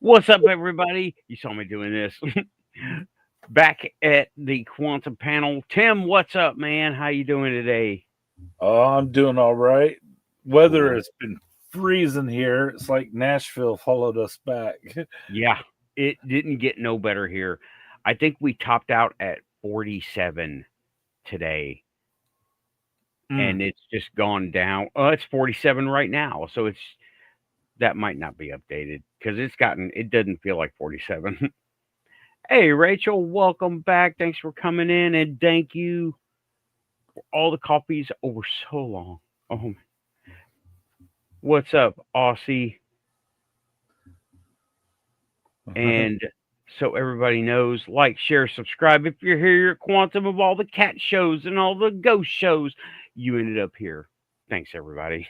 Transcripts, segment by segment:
What's up, everybody? You saw me doing this. Back at the quantum panel. Tim, what's up, man? How you doing today? Oh, I'm doing all right. Weather Cool. has been freezing here. It's like Nashville followed us back. Yeah, it didn't get no better here. I think we topped out at 47 today, Mm, and it's just gone down. Oh, it's 47 right now, so that might not be updated because it doesn't feel like 47. Hey, Rachel, welcome back. Thanks for coming in, and thank you for all the copies over so long. Oh, what's up, Aussie? And so everybody knows, like, share, subscribe. If you're here at Quantum of all the cat shows and all the ghost shows, you ended up here. Thanks, everybody.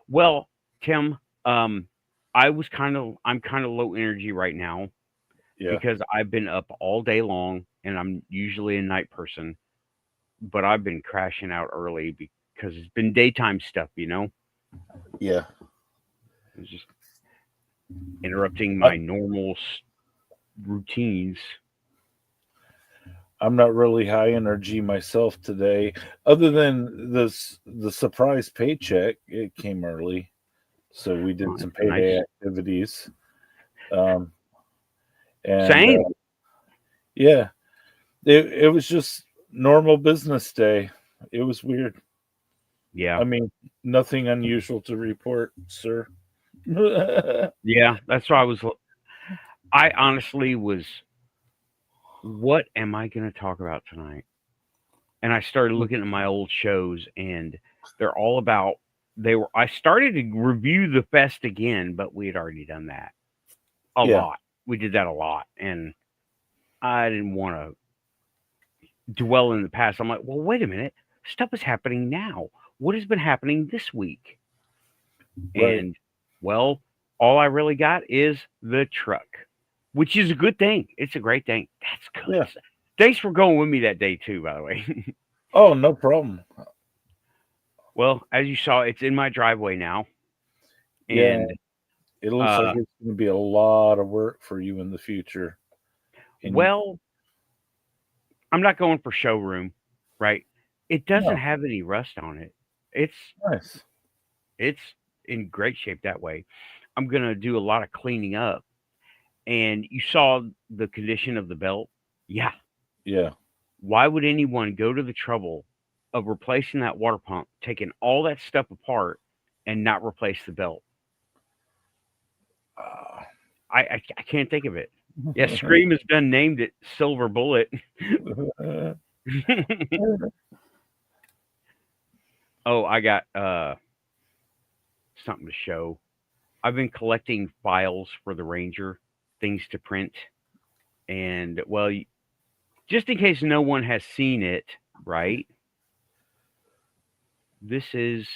Well, Tim, um, I'm kind of low energy right now yeah, because I've been up all day long and I'm usually a night person, but I've been crashing out early because it's been daytime stuff. yeah. It's just interrupting I, my normal routines. I'm not really high energy myself today, other than the surprise paycheck. It came early, so we Oh, did that's some nice. payday activities. Um, and Same. yeah, it was just normal business day. It was weird. Yeah. I mean, nothing unusual to report, sir. Yeah. Yeah. That's why I honestly was, what am I going to talk about tonight? And I started looking at my old shows and they're all about, I started to review the fest again, but we had already done that a lot. We did that a lot. And I didn't want to dwell in the past. I'm like, well, wait a minute. Stuff is happening now. What has been happening this week? Right. And, well, all I really got is the truck, which is a good thing. It's a great thing. That's good. Yeah. Thanks for going with me that day too, by the way. Oh, no problem. Well, as you saw, it's in my driveway now, Yeah. and It looks like uh, it's going to be a lot of work for you in the future. And well, I'm not going for showroom, right? It doesn't no, have any rust on it. It's nice. it's in great shape that way. I'm gonna do a lot of cleaning up, and you saw the condition of the belt. Yeah, Yeah. why would anyone go to the trouble of replacing that water pump, taking all that stuff apart, and not replace the belt? Ah. I can't think of it. Yeah, Scream has done named it Silver Bullet. Oh, I got something to show. I've been collecting files for the Ranger, things to print, and well, just in case no one has seen it, right? This is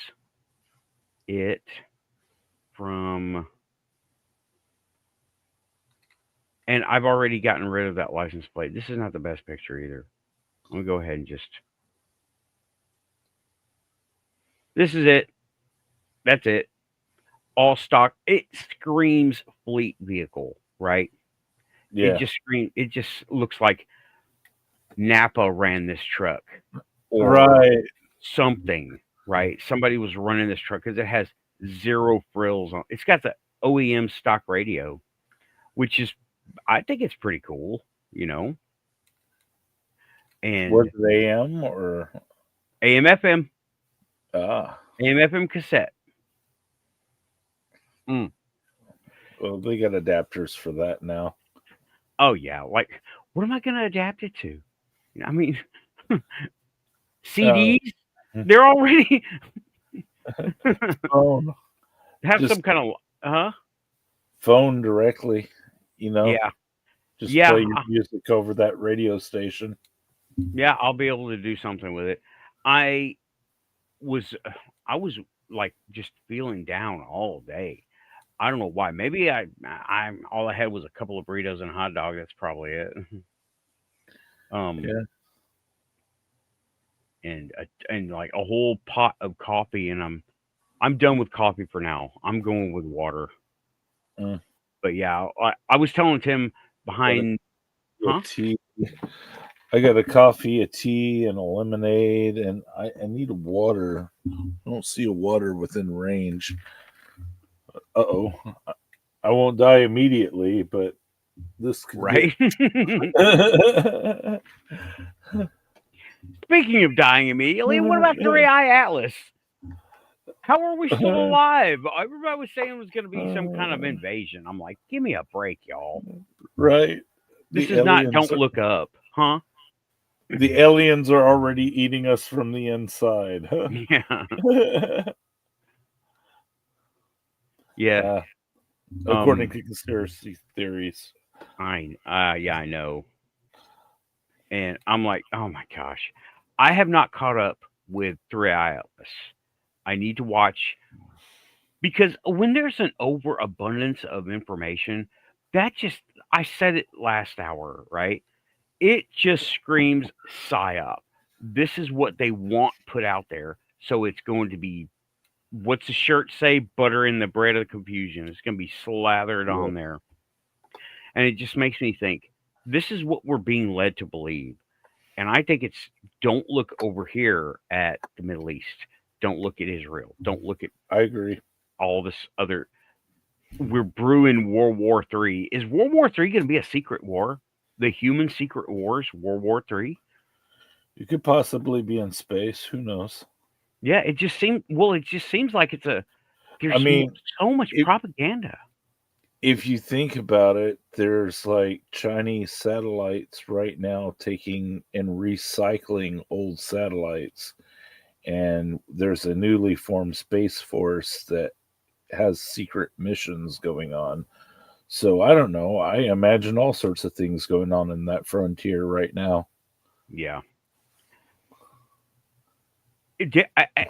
it from, and I've already gotten rid of that license plate. This is not the best picture either. I'm gonna go ahead and just. This is it. That's it. All stock. It screams fleet vehicle, right? It Yeah. just screams. It just looks like Napa ran this truck, or Right. something, right? Somebody was running this truck because it has zero frills on. It's got the OEM stock radio, which is, I think it's pretty cool, you know. Was And it AM or AM FM, ah? AM FM cassette. Mm. Well, they got adapters for that now. Oh yeah, like what am I gonna adapt it to? I mean, Uh, CDs. They're already phone, have just some kind of phone directly. You know, yeah, just yeah, play your music over that radio station. yeah. I'll be able to do something with it. I was I was like just feeling down all day. I don't know why. Maybe I all I had was a couple of burritos and a hot dog. That's probably it. Um, Yeah. and like a whole pot of coffee, and I'm done with coffee for now. I'm going with water. Mm. But yeah, I was telling Tim behind, A huh? tea. I got a coffee, a tea, and a lemonade, and I need water. I don't see a water within range. Uh-oh. I won't die immediately, but this could Right. get... Speaking of dying immediately, what about Three Eye Atlas? How are we still alive? Everybody was saying it was going to be some kind of invasion. I'm like, give me a break, y'all. Right. This The is not aliens Don't Look Up, huh? the aliens are already eating us from the inside. Yeah. Yeah. According to conspiracy theories. I know. And I'm like, oh my gosh. I have not caught up with Three Eye Atlas. I need to watch because when there's an overabundance of information, that just I said it last hour, right? It just screams psyop. This is what they want put out there. So it's going to be what's the shirt say? Butter in the bread of confusion. It's going to be slathered on there. And it just makes me think this is what we're being led to believe. And I think it's don't look over here at the Middle East. Don't look at Israel. Don't look at I agree. all this other. We're brewing World War III. Is World War III going to be a secret war? The human secret wars, World War III? You could possibly be in space. Who knows? Yeah, it just seems. Well, it just seems like it's a. There's I mean, so much propaganda. if you think about it, there's like Chinese satellites right now taking and recycling old satellites. And there's a newly formed Space Force that has secret missions going on. So I don't know. I imagine all sorts of things going on in that frontier right now. Yeah.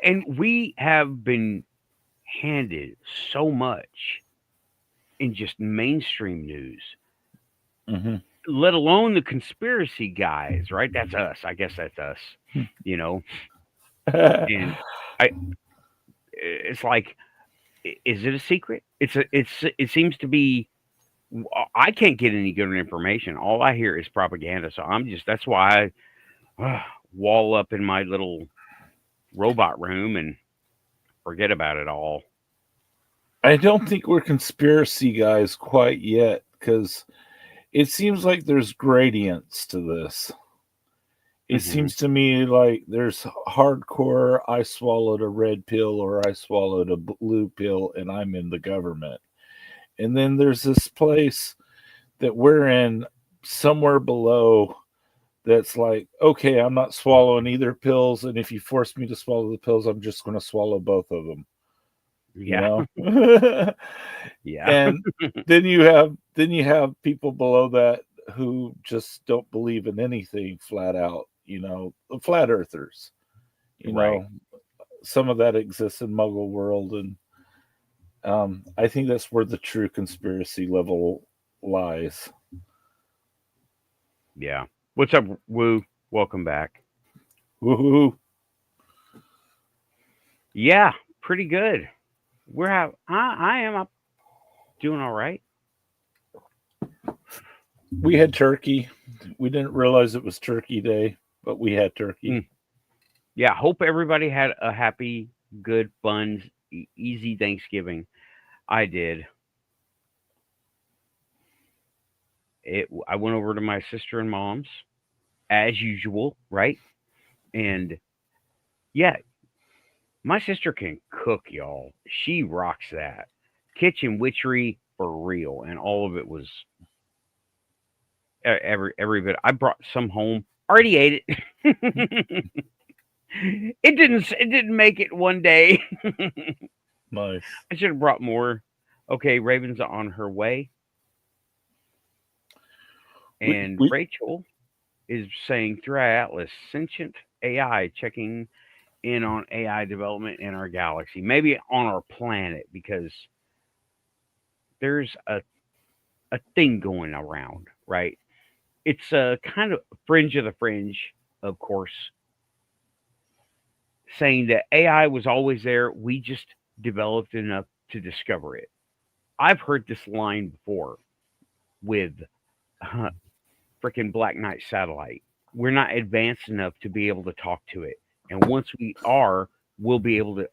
And we have been handed so much in just mainstream news, let alone the conspiracy guys, right? That's us. I guess that's us, you know. And it's like, is it a secret? It seems to be. I can't get any good information. All I hear is propaganda. So that's why I wall up in my little robot room and forget about it all. I don't think we're conspiracy guys quite yet because it seems like there's gradients to this. It seems to me like there's hardcore, I swallowed a red pill or I swallowed a blue pill and I'm in the government. And then there's this place that we're in somewhere below that's like, okay, I'm not swallowing either pills. And if you force me to swallow the pills, I'm just going to swallow both of them. Yeah. You know? Yeah. And then you have people below that who just don't believe in anything flat out, the flat earthers. Some of that exists in Muggle world, and I think that's where the true conspiracy level lies. Yeah. What's up, Woo? Welcome back. Woohoo! Yeah, pretty good. I am doing all right. We had turkey. We didn't realize it was Turkey Day, but we had turkey. Yeah, hope everybody had a happy, good, fun, easy Thanksgiving. I did. I went over to my sister and mom's as usual, right? And yeah, my sister can cook, y'all. She rocks that. Kitchen witchery for real, and all of it was every bit. I brought some home. Already ate it. It didn't make it one day. Nice. I should have brought more. Okay, Raven's on her way. And Rachel is saying through our Atlas, sentient AI checking in on AI development in our galaxy, maybe on our planet, because there's a thing going around, right? It's a kind of fringe of the fringe, of course, saying that AI was always there. We just developed enough to discover it. I've heard this line before with freaking Black Knight satellite. We're not advanced enough to be able to talk to it. And once we are, we'll be able to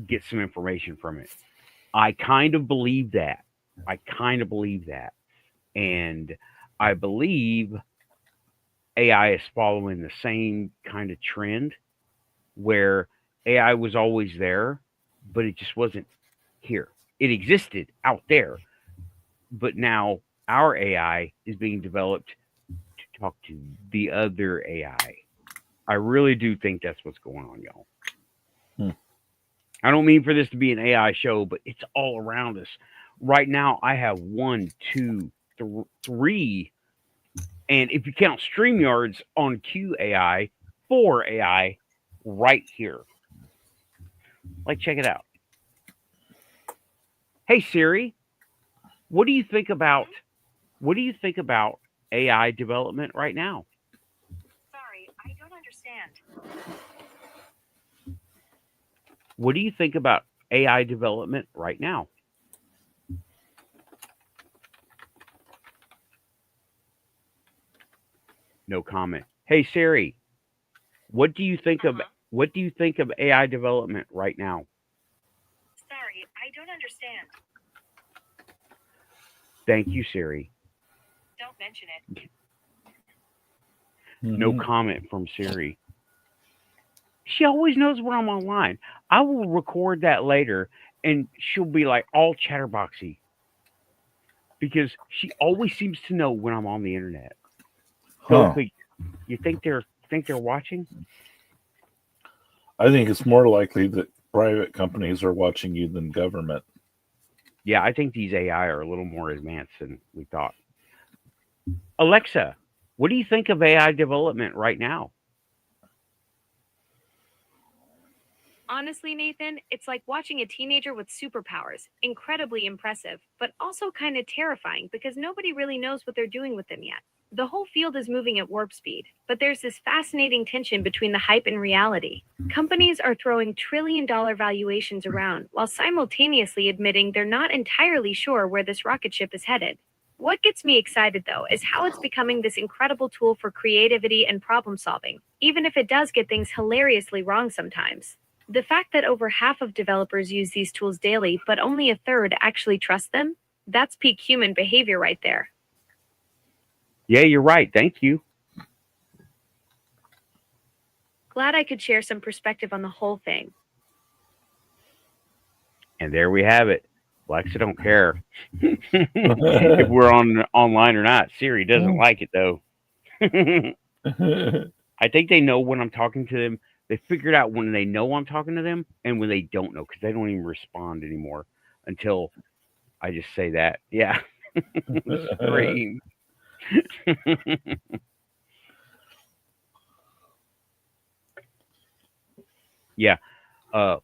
get some information from it. I kind of believe that. And I believe AI is following the same kind of trend where AI was always there, but it just wasn't here. It existed out there, but now our AI is being developed to talk to the other AI. I really do think that's what's going on, y'all. I don't mean for this to be an AI show, but it's all around us. Right now, I have 1, 2, 3, and if you count StreamYards on QAI, 4 AI right here. Like, check it out. Hey Siri, what do you think about AI development right now? Sorry, I don't understand. What do you think about AI development right now? No comment. Hey Siri, what do you think of AI development right now? Sorry, I don't understand. Thank you, Siri. Don't mention it. No comment from Siri. She always knows when I'm online. I will record that later and she'll be like all chatterboxy because she always seems to know when I'm on the internet. Go figure. You think they're watching? I think it's more likely that private companies are watching you than government. Yeah, I think these AI are a little more advanced than we thought. Alexa, what do you think of AI development right now? Honestly, Nathan, it's like watching a teenager with superpowers. Incredibly impressive, but also kind of terrifying because nobody really knows what they're doing with them yet. The whole field is moving at warp speed, but there's this fascinating tension between the hype and reality. Companies are throwing trillion-dollar valuations around while simultaneously admitting they're not entirely sure where this rocket ship is headed. What gets me excited, though, is how it's becoming this incredible tool for creativity and problem solving, even if it does get things hilariously wrong sometimes. The fact that over half of developers use these tools daily, but only a third actually trust them, that's peak human behavior right there. Yeah, you're right. Thank you. Glad I could share some perspective on the whole thing. And there we have it. Alexa don't care if we're online or not. Siri doesn't like it though. I think they know when I'm talking to them. They figured out when they know I'm talking to them and when they don't know because they don't even respond anymore until I just say that. Yeah. Scream. Yeah.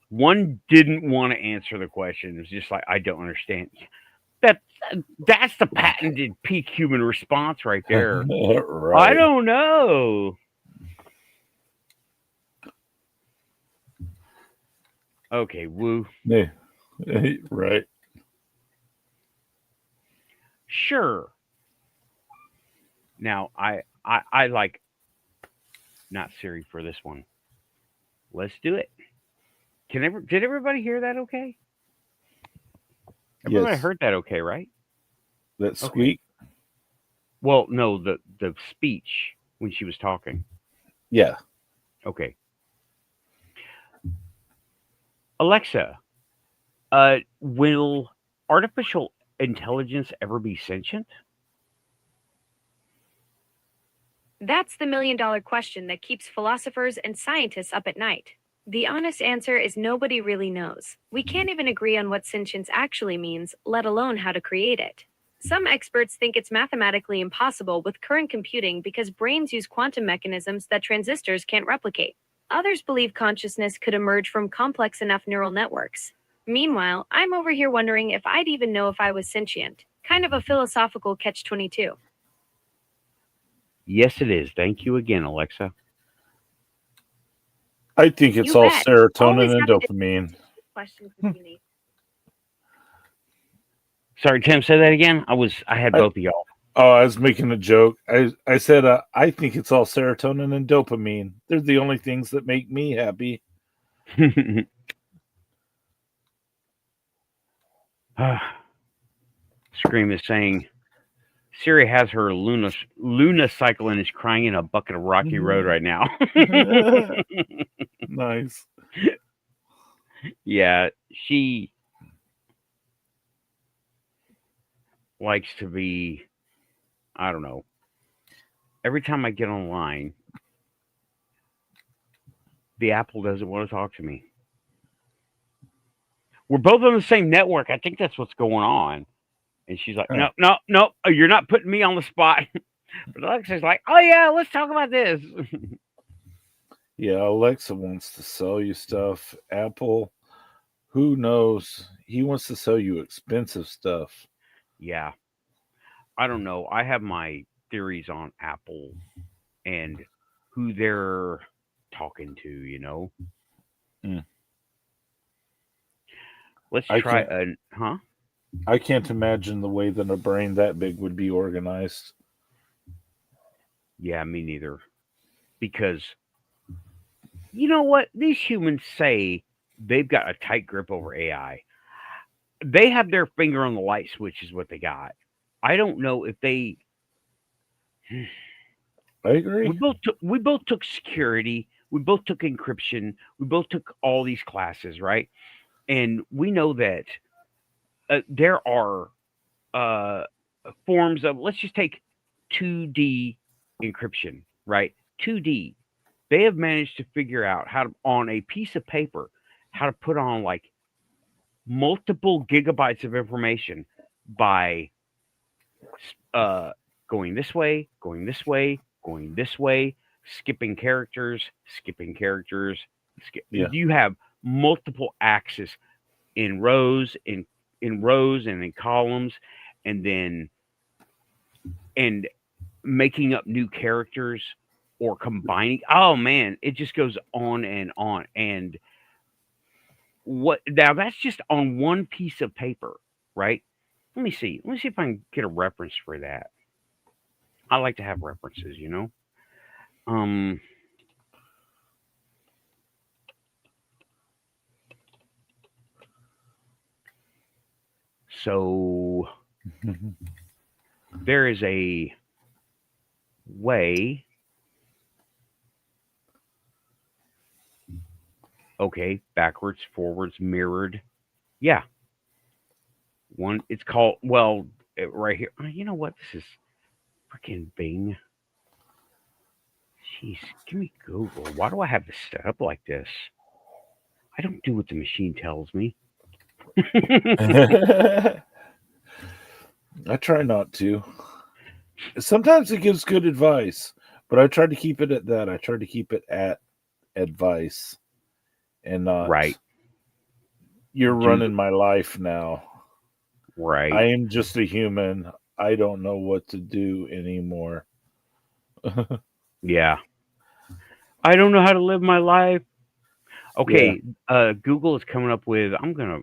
One didn't want to answer the question. It was just like, I don't understand. That's the patented peak human response right there. Right. I don't know. Okay, woo. Yeah. Right. Sure. Now I like not Siri for this one. Let's do it. Did everybody hear that okay? Everybody heard that okay, right? That squeak? Okay. Well, no, the speech when she was talking. Yeah. Okay. Alexa, will artificial intelligence ever be sentient? That's the million-dollar question that keeps philosophers and scientists up at night. The honest answer is nobody really knows. We can't even agree on what sentience actually means, let alone how to create it. Some experts think it's mathematically impossible with current computing because brains use quantum mechanisms that transistors can't replicate. Others believe consciousness could emerge from complex enough neural networks. Meanwhile, I'm over here wondering if I'd even know if I was sentient. Kind of a philosophical catch-22. Yes, it is. Thank you again, Alexa. I think it's all serotonin and dopamine. Sorry, Tim, say that again. I had both of y'all. Oh, I was making a joke. I said I think it's all serotonin and dopamine. They're the only things that make me happy. Scream is saying Siri has her Luna cycle and is crying in a bucket of rocky road right now. Nice. Yeah, she likes to be, I don't know. Every time I get online, the Apple doesn't want to talk to me. We're both on the same network. I think that's what's going on. And she's like, no, you're not putting me on the spot. But Alexa's like, oh, yeah, let's talk about this. Yeah, Alexa wants to sell you stuff. Apple, who knows? He wants to sell you expensive stuff. Yeah. I don't know. I have my theories on Apple and who they're talking to, you know? Mm. Let's try huh? I can't imagine the way that a brain that big would be organized. Yeah, me neither. Because you know what? These humans say they've got a tight grip over AI. They have their finger on the light switch, is what they got. I don't know if they. I agree. We both took security. We both took encryption. We both took all these classes, right? And we know that there are forms of. Let's just take 2D encryption, right? 2D. They have managed to figure out how to, on a piece of paper, how to put on like multiple gigabytes of information by going this way, going this way, going this way, skipping characters. Yeah. You have multiple axes in rows, in rows and in columns, and then making up new characters or combining. Oh man, it just goes on and on. And what now? That's just on one piece of paper, right? Let me see if I can get a reference for that. I like to have references, you know. So there is a way. Okay, backwards, forwards, mirrored. Yeah. One, it's called, right here. You know what? This is freaking Bing. Jeez, give me Google. Why do I have this set up like this? I don't do what the machine tells me. I try not to. Sometimes it gives good advice, but I try to keep it at that. I try to keep it at advice and not right. You're running my life now. Right. I am just a human. I don't know what to do anymore. Yeah. I don't know how to live my life. Okay, yeah. Google is coming up with. I'm gonna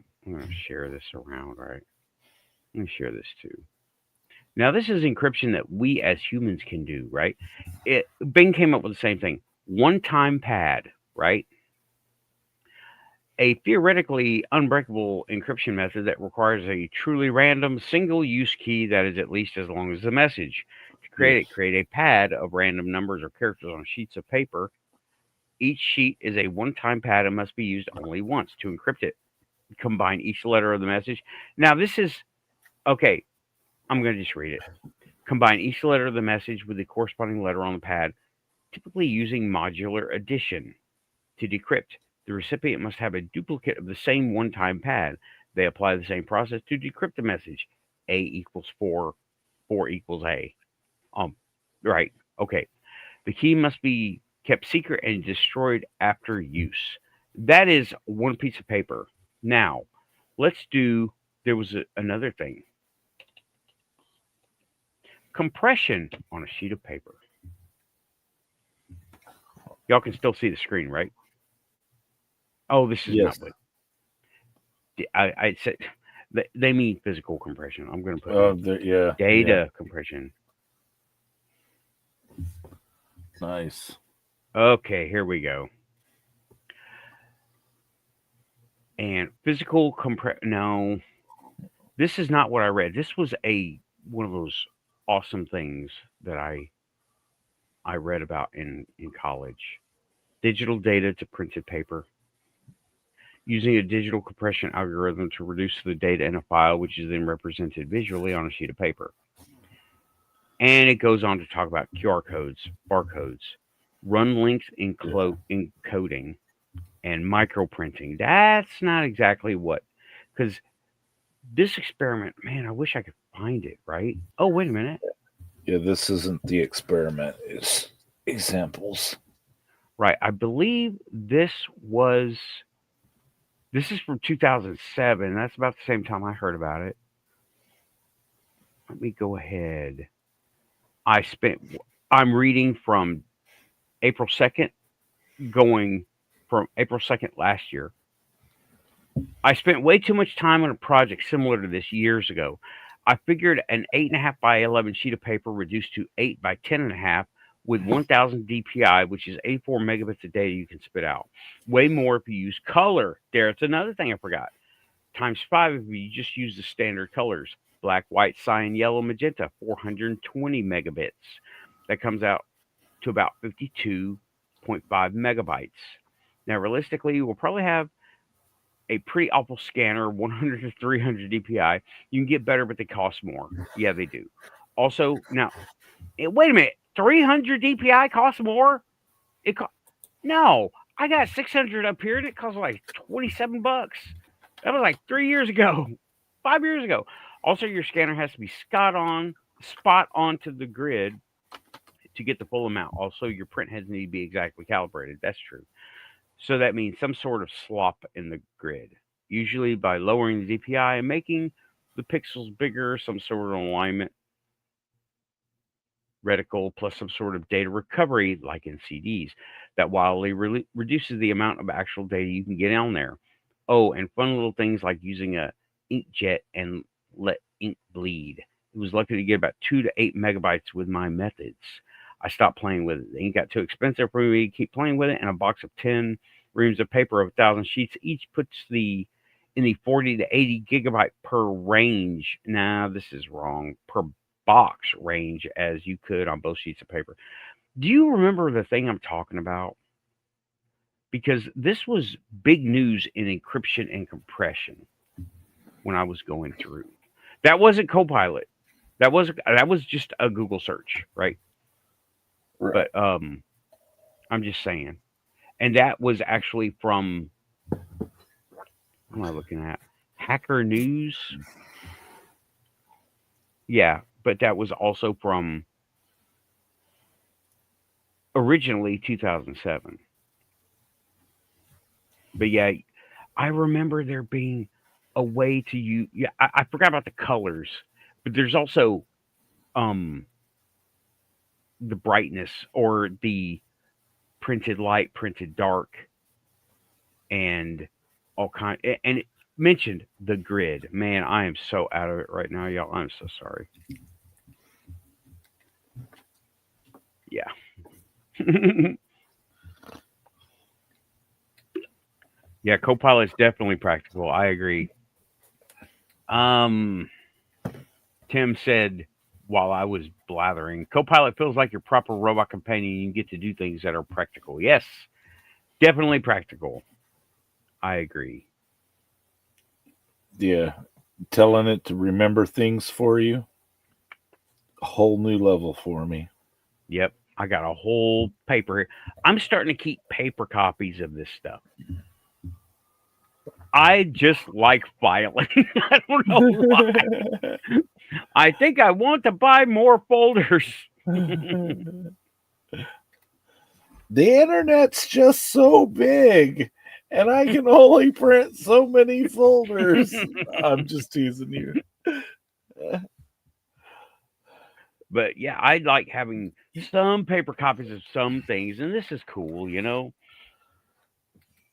share this around, right? Let me share this too. Now, this is encryption that we as humans can do, right? Bing came up with the same thing. One-time pad, right? A theoretically unbreakable encryption method that requires a truly random single-use key that is at least as long as the message. To create a pad of random numbers or characters on sheets of paper. Each sheet is a one-time pad and must be used only once. To encrypt it, combine each letter of the message. Now, this is okay. I'm going to just read it. Combine each letter of the message with the corresponding letter on the pad, typically using modular addition. To decrypt, the recipient must have a duplicate of the same one-time pad. They apply the same process to decrypt the message. A equals 4, 4 equals A. Right. Okay. The key must be kept secret and destroyed after use. That is one piece of paper. Now, let's do, there was another thing. Compression on a sheet of paper. Y'all can still see the screen, right? Oh, this is not what I said. They mean physical compression. I'm going to put yeah. data compression. Nice. Okay, here we go. And physical no, this is not what I read. This was one of those awesome things that I read about in college. Digital data to printed paper. Using a digital compression algorithm to reduce the data in a file, which is then represented visually on a sheet of paper. And it goes on to talk about QR codes, barcodes, run length encoding, and microprinting. That's not exactly what, because this experiment, man, I wish I could find it, right? Oh, wait a minute. Yeah, this isn't the experiment. It's examples. Right. I believe this is from 2007. That's about the same time I heard about it. Let me go ahead. I'm reading from April 2nd, going from April 2nd last year. I spent way too much time on a project similar to this years ago. I figured an 8.5 by 11 sheet of paper reduced to 8 by 10.5 with 1000 DPI, which is 84 megabits of data you can spit out. Way more if you use color. There's another thing I forgot. Times 5 if you just use the standard colors. Black, white, cyan, yellow, magenta, 420 megabits. That comes out to about 52.5 megabytes. Now, realistically, you will probably have a pretty awful scanner, 100 to 300 DPI. You can get better, but they cost more. Yeah, they do. Also, now, wait a minute. 300 DPI costs more? No, I got 600 up here, and it costs like $27. That was like 3 years ago, 5 years ago. Also, your scanner has to be spot on to the grid to get the full amount. Also, your print heads need to be exactly calibrated. That's true. So that means some sort of slop in the grid, usually by lowering the DPI and making the pixels bigger, some sort of alignment reticle, plus some sort of data recovery, like in CDs, that wildly reduces the amount of actual data you can get on there. Oh, and fun little things like using a inkjet and let ink bleed. It was lucky to get about 2 to 8 megabytes with my methods. I stopped playing with it. The ink got too expensive for me to keep playing with it, and a box of 10 reams of paper of 1,000 sheets each puts in the 40 to 80 gigabyte per range. Now, this is wrong. Per box range, as you could on both sheets of paper. Do you remember the thing I'm talking about? Because this was big news in encryption and compression when I was going through. That wasn't Copilot. That was just a Google search, right? Right. But I'm just saying. And that was actually from, what am I looking at? Hacker News. Yeah, but that was also from originally 2007. But yeah, I remember there being a way to use. Yeah, I forgot about the colors, but there's also the brightness or the printed light, printed dark, and all kind. And it mentioned the grid. Man, I am so out of it right now, y'all. I'm so sorry. Yeah. Yeah, Copilot's definitely practical. I agree. Tim said while I was blathering, Copilot feels like your proper robot companion. You get to do things that are practical. Yes, definitely practical. I agree. Yeah. Telling it to remember things for you. A whole new level for me. Yep. I got a whole paper here. I'm starting to keep paper copies of this stuff. I just like filing. I don't know why. I think I want to buy more folders. The internet's just so big, and I can only print so many folders. I'm just teasing you. But yeah, I like having some paper copies of some things, and this is cool, you know?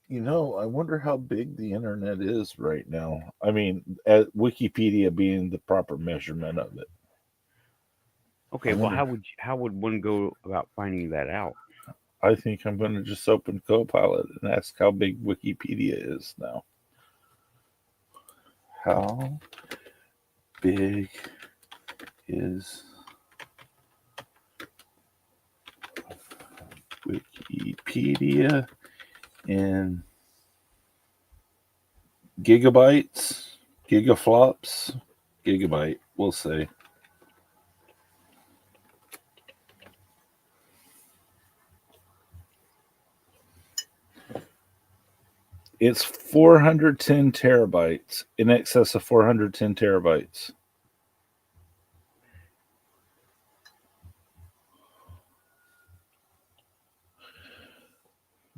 I wonder how big the internet is right now. I mean, at Wikipedia being the proper measurement of it. Okay, I well, wonder. how would one go about finding that out? I think I'm going to just open Copilot and ask how big Wikipedia is now. How big is Wikipedia in gigabytes, gigaflops, gigabyte, we'll say. It's 410 terabytes, in excess of 410 terabytes.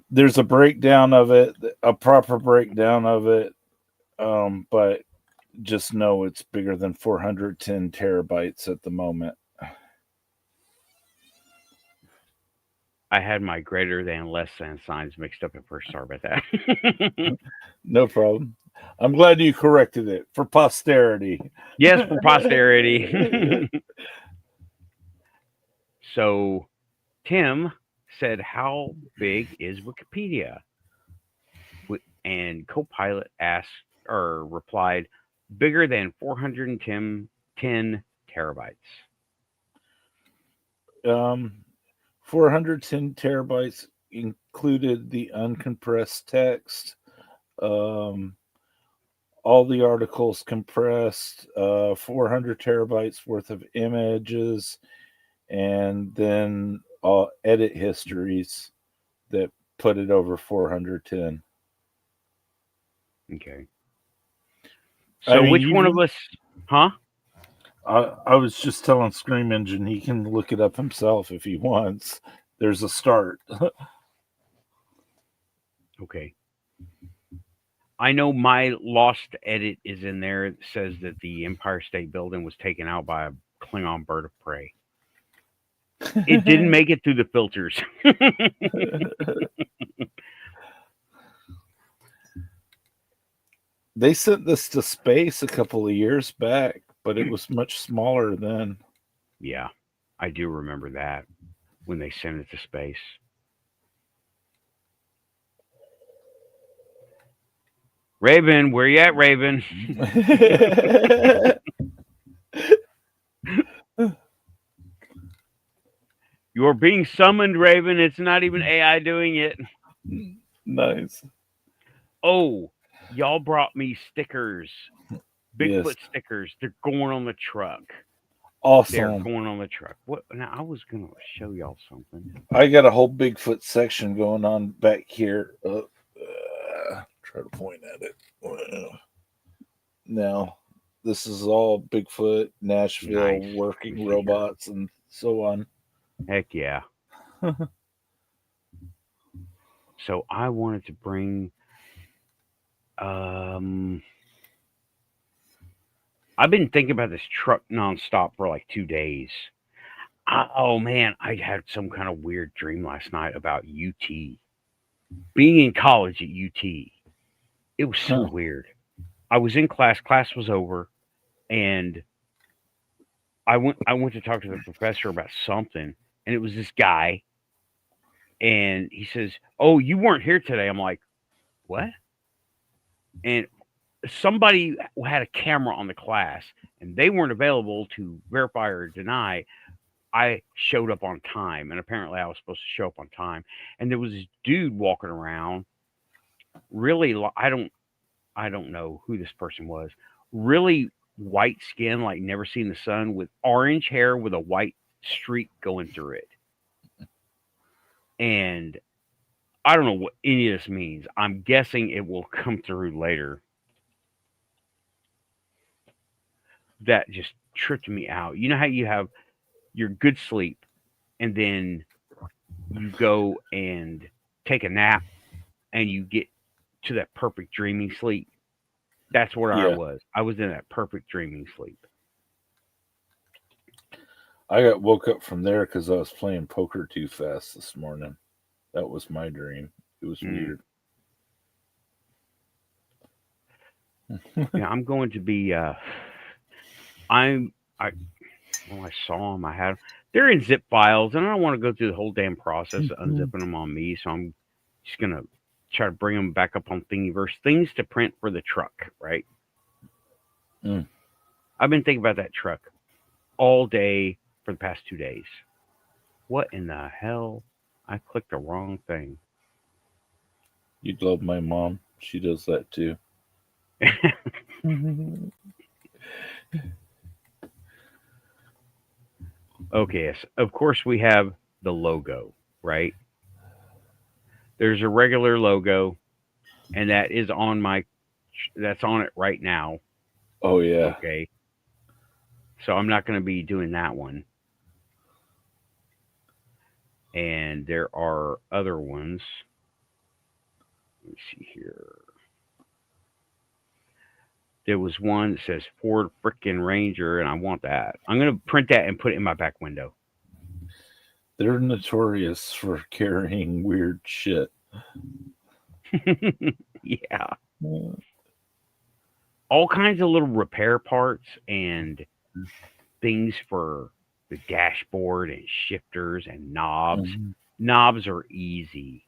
There's a breakdown of it, a proper breakdown of it, but just know it's bigger than 410 terabytes at the moment. I had my greater than, less than signs mixed up at first. Sorry about that. No problem. I'm glad you corrected it for posterity. Yes, for posterity. So, Tim said, "How big is Wikipedia?" And Copilot asked or replied, "Bigger than 410 terabytes." 410 terabytes included the uncompressed text, all the articles compressed, 400 terabytes worth of images, and then edit histories that put it over 410. Okay. So, which one of us, huh? I was just telling Scream Engine he can look it up himself if he wants. There's a start. Okay. I know my lost edit is in there. It says that the Empire State Building was taken out by a Klingon bird of prey. It didn't make it through the filters. They sent this to space a couple of years back, but it was much smaller then. Yeah, I do remember that when they sent it to space. Raven, where you at, Raven? You're being summoned, Raven. It's not even AI doing it. Nice. Oh, y'all brought me stickers. Bigfoot Yes. stickers. They're going on the truck. They're Awesome. going on the truck. What? Now, I was going to show y'all something. I got a whole Bigfoot section going on back here. Try to point at it. Now, this is all Bigfoot, Nashville, Nice. working robots, and so on. Heck yeah. So I wanted to bring I've been thinking about this truck nonstop for like 2 days. Oh man, I had some kind of weird dream last night about UT. Being in college at UT. It was so weird. I was in class was over, and I went to talk to the professor about something, and it was this guy, and he says, "Oh, you weren't here today." I'm like, "What?" And somebody had a camera on the class, and they weren't available to verify or deny. I showed up on time, and apparently I was supposed to show up on time. And there was this dude walking around. Really, I don't know who this person was. Really white skin, like never seen the sun, with orange hair with a white streak going through it. And I don't know what any of this means. I'm guessing it will come through later. That just tripped me out. You know how you have your good sleep, and then you go and take a nap, and you get to that perfect dreaming sleep? That's where I was. I was in that perfect dreaming sleep. I got woke up from there because I was playing poker too fast this morning. That was my dream. It was weird. Yeah, I'm going to be. I saw them. I had them. They're in zip files, and I don't want to go through the whole damn process of unzipping them on me. So I'm just gonna try to bring them back up on Thingiverse. Things to print for the truck, right? I've been thinking about that truck all day for the past 2 days. What in the hell? I clicked the wrong thing. You'd love my mom. She does that too. Okay, yes. Of course we have the logo, right? There's a regular logo, and that is on that's on it right now. Oh yeah. Okay. So I'm not going to be doing that one. And there are other ones. Let me see here. There was one that says Ford frickin' Ranger, and I want that. I'm going to print that and put it in my back window. They're notorious for carrying weird shit. Yeah. All kinds of little repair parts and things for the dashboard and shifters and knobs. Knobs are easy,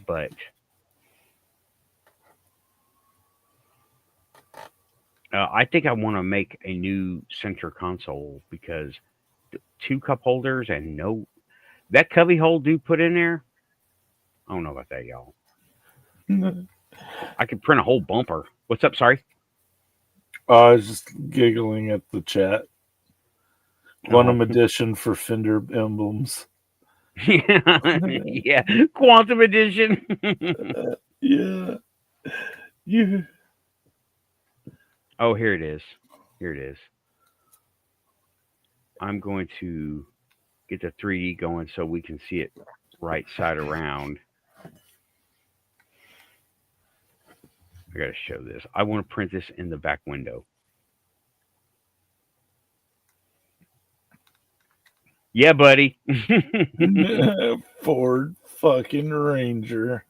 but I think I want to make a new center console because 2 cup holders and that cubby hole dude put in there. I don't know about that, y'all. I could print a whole bumper. What's up? Sorry. I was just giggling at the chat. Quantum edition for fender emblems. Yeah, quantum edition. Yeah. Oh, here it is. Here it is. I'm going to get the 3D going so we can see it right side around. I gotta show this. I want to print this in the back window. Yeah, buddy. Ford fucking Ranger.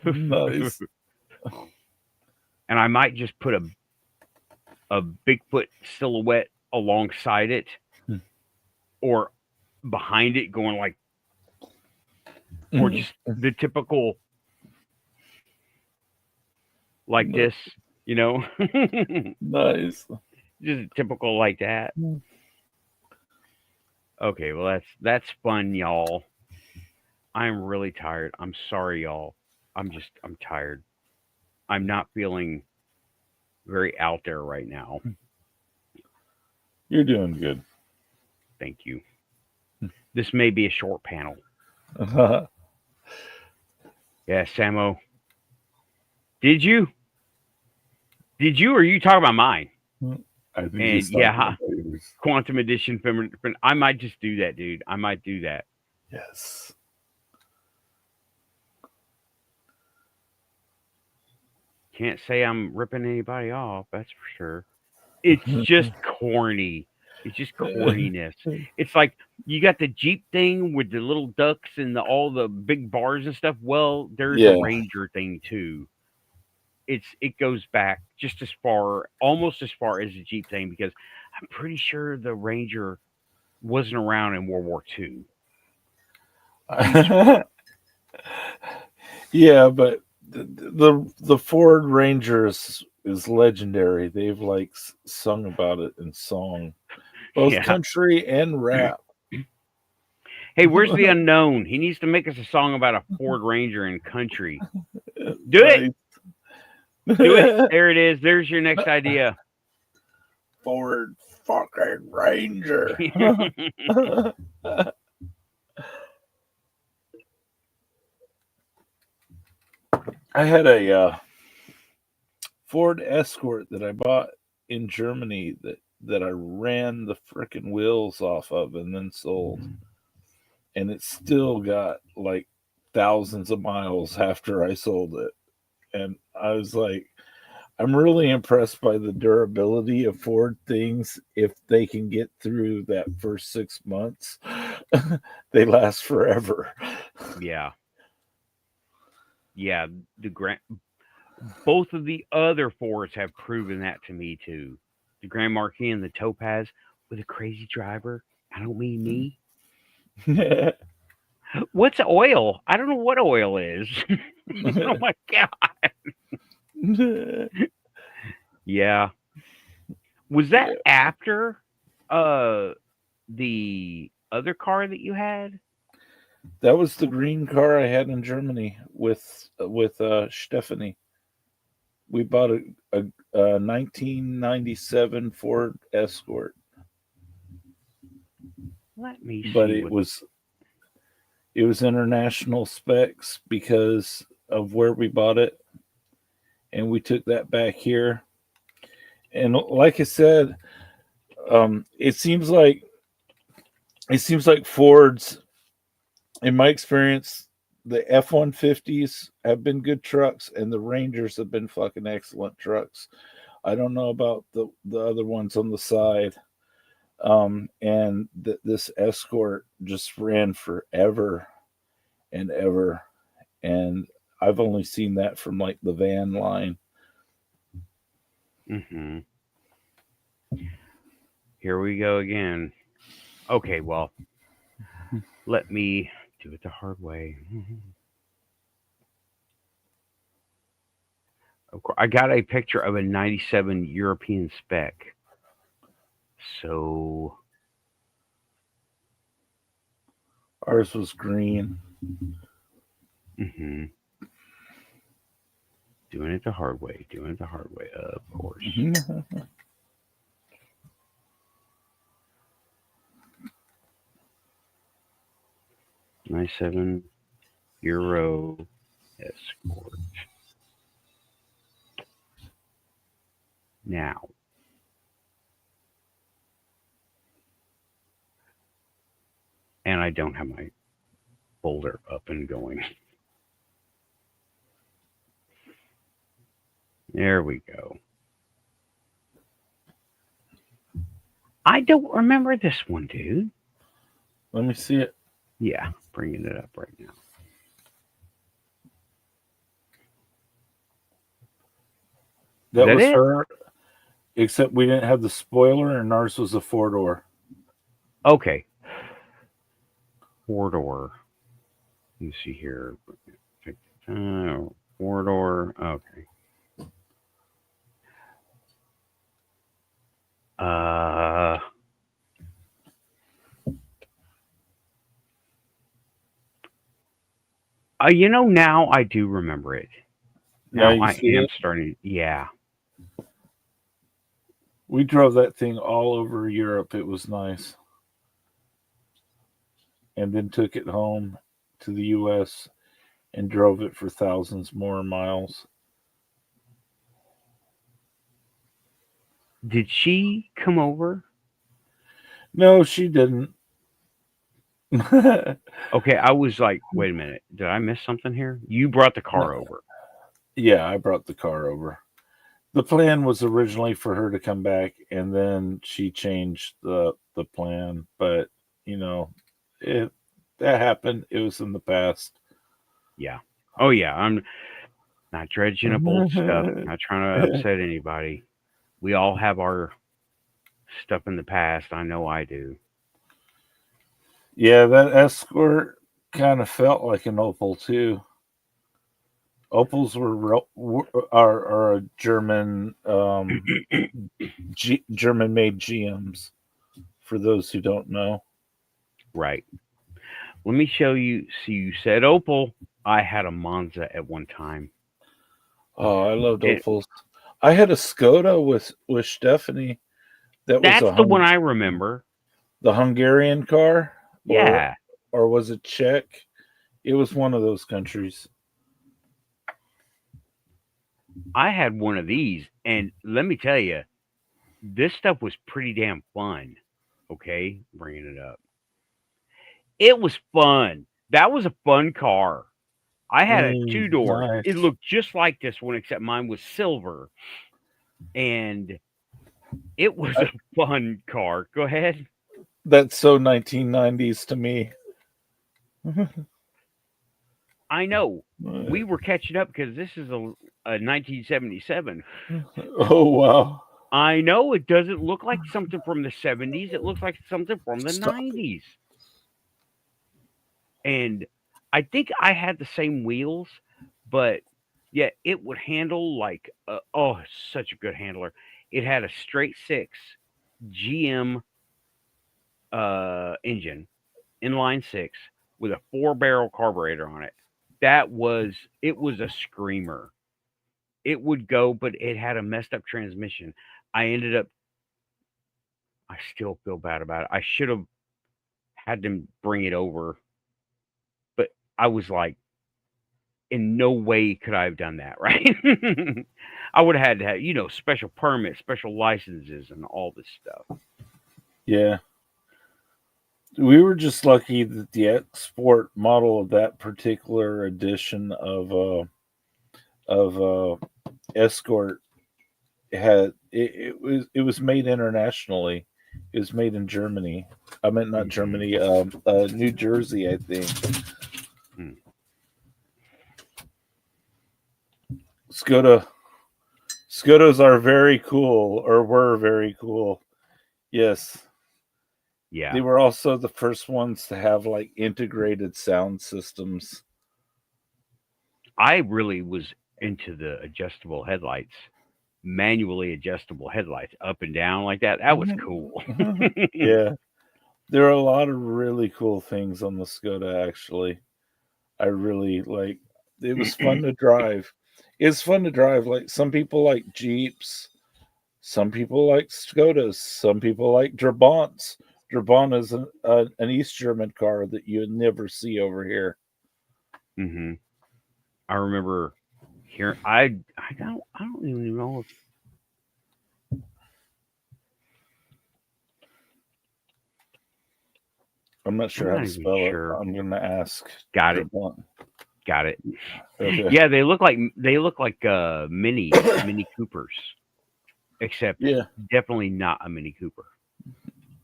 Nice. And I might just put a Bigfoot silhouette alongside it or behind it going like, or just the typical like this, you know? Nice. Just typical like that. Okay, well that's fun, y'all. I'm really tired. I'm sorry, y'all. I'm tired. I'm not feeling very out there right now. You're doing good. Thank you. This may be a short panel. Yeah, Samo. Did you? Or are you talking about mine? I think Quantum edition. I might just do that, dude. I might do that. Yes. Can't say I'm ripping anybody off. That's for sure. It's just corny. It's just corniness. It's like you got the Jeep thing with the little ducks and all the big bars and stuff. Well, there's a Ranger thing too. It goes back just as far, almost as far as the Jeep thing, because I'm pretty sure the Ranger wasn't around in World War II. Yeah, but the Ford Ranger is legendary. They've like sung about it in song, both country and rap. Hey, where's the unknown? He needs to make us a song about a Ford Ranger in country. Do it. Do it. There it is. There's your next idea. Ford fucking Ranger. I had a Ford Escort that I bought in Germany that I ran the frickin' wheels off of and then sold. And it still got like thousands of miles after I sold it. And I was like, I'm really impressed by the durability of Ford things. If they can get through that first 6 months, they last forever. Yeah. Yeah. both of the other Fords have proven that to me too. The Grand Marquis and the Topaz with a crazy driver. I don't mean me. What's oil? I don't know what oil is. Oh my god. Yeah. Was that after the other car that you had? That was the green car I had in Germany with Stephanie. We bought a 1997 Ford Escort. Let me see. But it was international specs because of where we bought it, and we took that back here. And like I said, it seems like Fords, in my experience, the F-150s have been good trucks, and the Rangers have been fucking excellent trucks. I don't know about the other ones on the side. And this Escort just ran forever and ever. And I've only seen that from like the van line. Mm-hmm. Here we go again. Okay, well, let me do it the hard way. Of course, I got a picture of a 97 European spec. So ours was green. Mm-hmm. Doing it the hard way. Of course. 97 Euro Escort. Now, and I don't have my folder up and going. There we go. I don't remember this one, dude. Let me see it. Yeah, bringing it up right now. That was it? her, except we didn't have the spoiler, and ours was a 4-door. Okay. 4-door. Let me see here. 4-door. Okay. Now I do remember it. Now I am starting. Yeah. We drove that thing all over Europe. It was nice. And then took it home to the U.S. and drove it for thousands more miles. Did she come over? No, she didn't. Okay, I was like, wait a minute. Did I miss something here? You brought the car over. Yeah, I brought the car over. The plan was originally for her to come back, and then she changed the plan. But, that happened. It was in the past. Yeah. Oh, yeah. I'm not dredging up old stuff. Not trying to upset anybody. We all have our stuff in the past. I know I do. Yeah, that Escort kind of felt like an Opel too. Opels are a German German-made GMs. For those who don't know, right. Let me show you. See, you said Opel. I had a Monza at one time. Oh, I loved Opels. I had a Skoda with Stephanie. That's the one I remember. The Hungarian car? Yeah. Or was it Czech? It was one of those countries. I had one of these, and let me tell you, this stuff was pretty damn fun. Okay, bringing it up. It was fun. That was a fun car. I had a 2-door. Nice. It looked just like this one, except mine was silver. And it was a fun car. Go ahead. That's so 1990s to me. I know. We were catching up because this is a 1977. Oh, wow. I know it doesn't look like something from the 70s. It looks like something from the Stop. 90s. And I think I had the same wheels, but yeah, it would handle like, such a good handler. It had a straight six GM engine, inline six, with a 4-barrel carburetor on it. It was a screamer. It would go, but it had a messed up transmission. I still feel bad about it. I should have had them bring it over, but I was like, in no way could I have done that, right? I would have had to have, special permits, special licenses, and all this stuff. Yeah. We were just lucky that the export model of that particular edition of Escort it was made internationally. It was made in Germany. I meant not Germany, New Jersey, I think. Hmm. Skodas are very cool, or were very cool. Yes. Yeah. They were also the first ones to have like integrated sound systems. I really was into the adjustable headlights, manually adjustable headlights up and down like that. That was cool. Yeah. There are a lot of really cool things on the Skoda, actually. I really like it. Was fun to drive. It's fun to drive. Like some people like Jeeps, some people like Skodas, some people like Trabants. Trabant is an East German car that you would never see over here. Mm-hmm. I remember hearing. I don't even know if I'm not sure how to spell it. I'm gonna ask. Got it. Trabant. Got it. Okay. Yeah, they look like mini Coopers, except definitely not a Mini Cooper.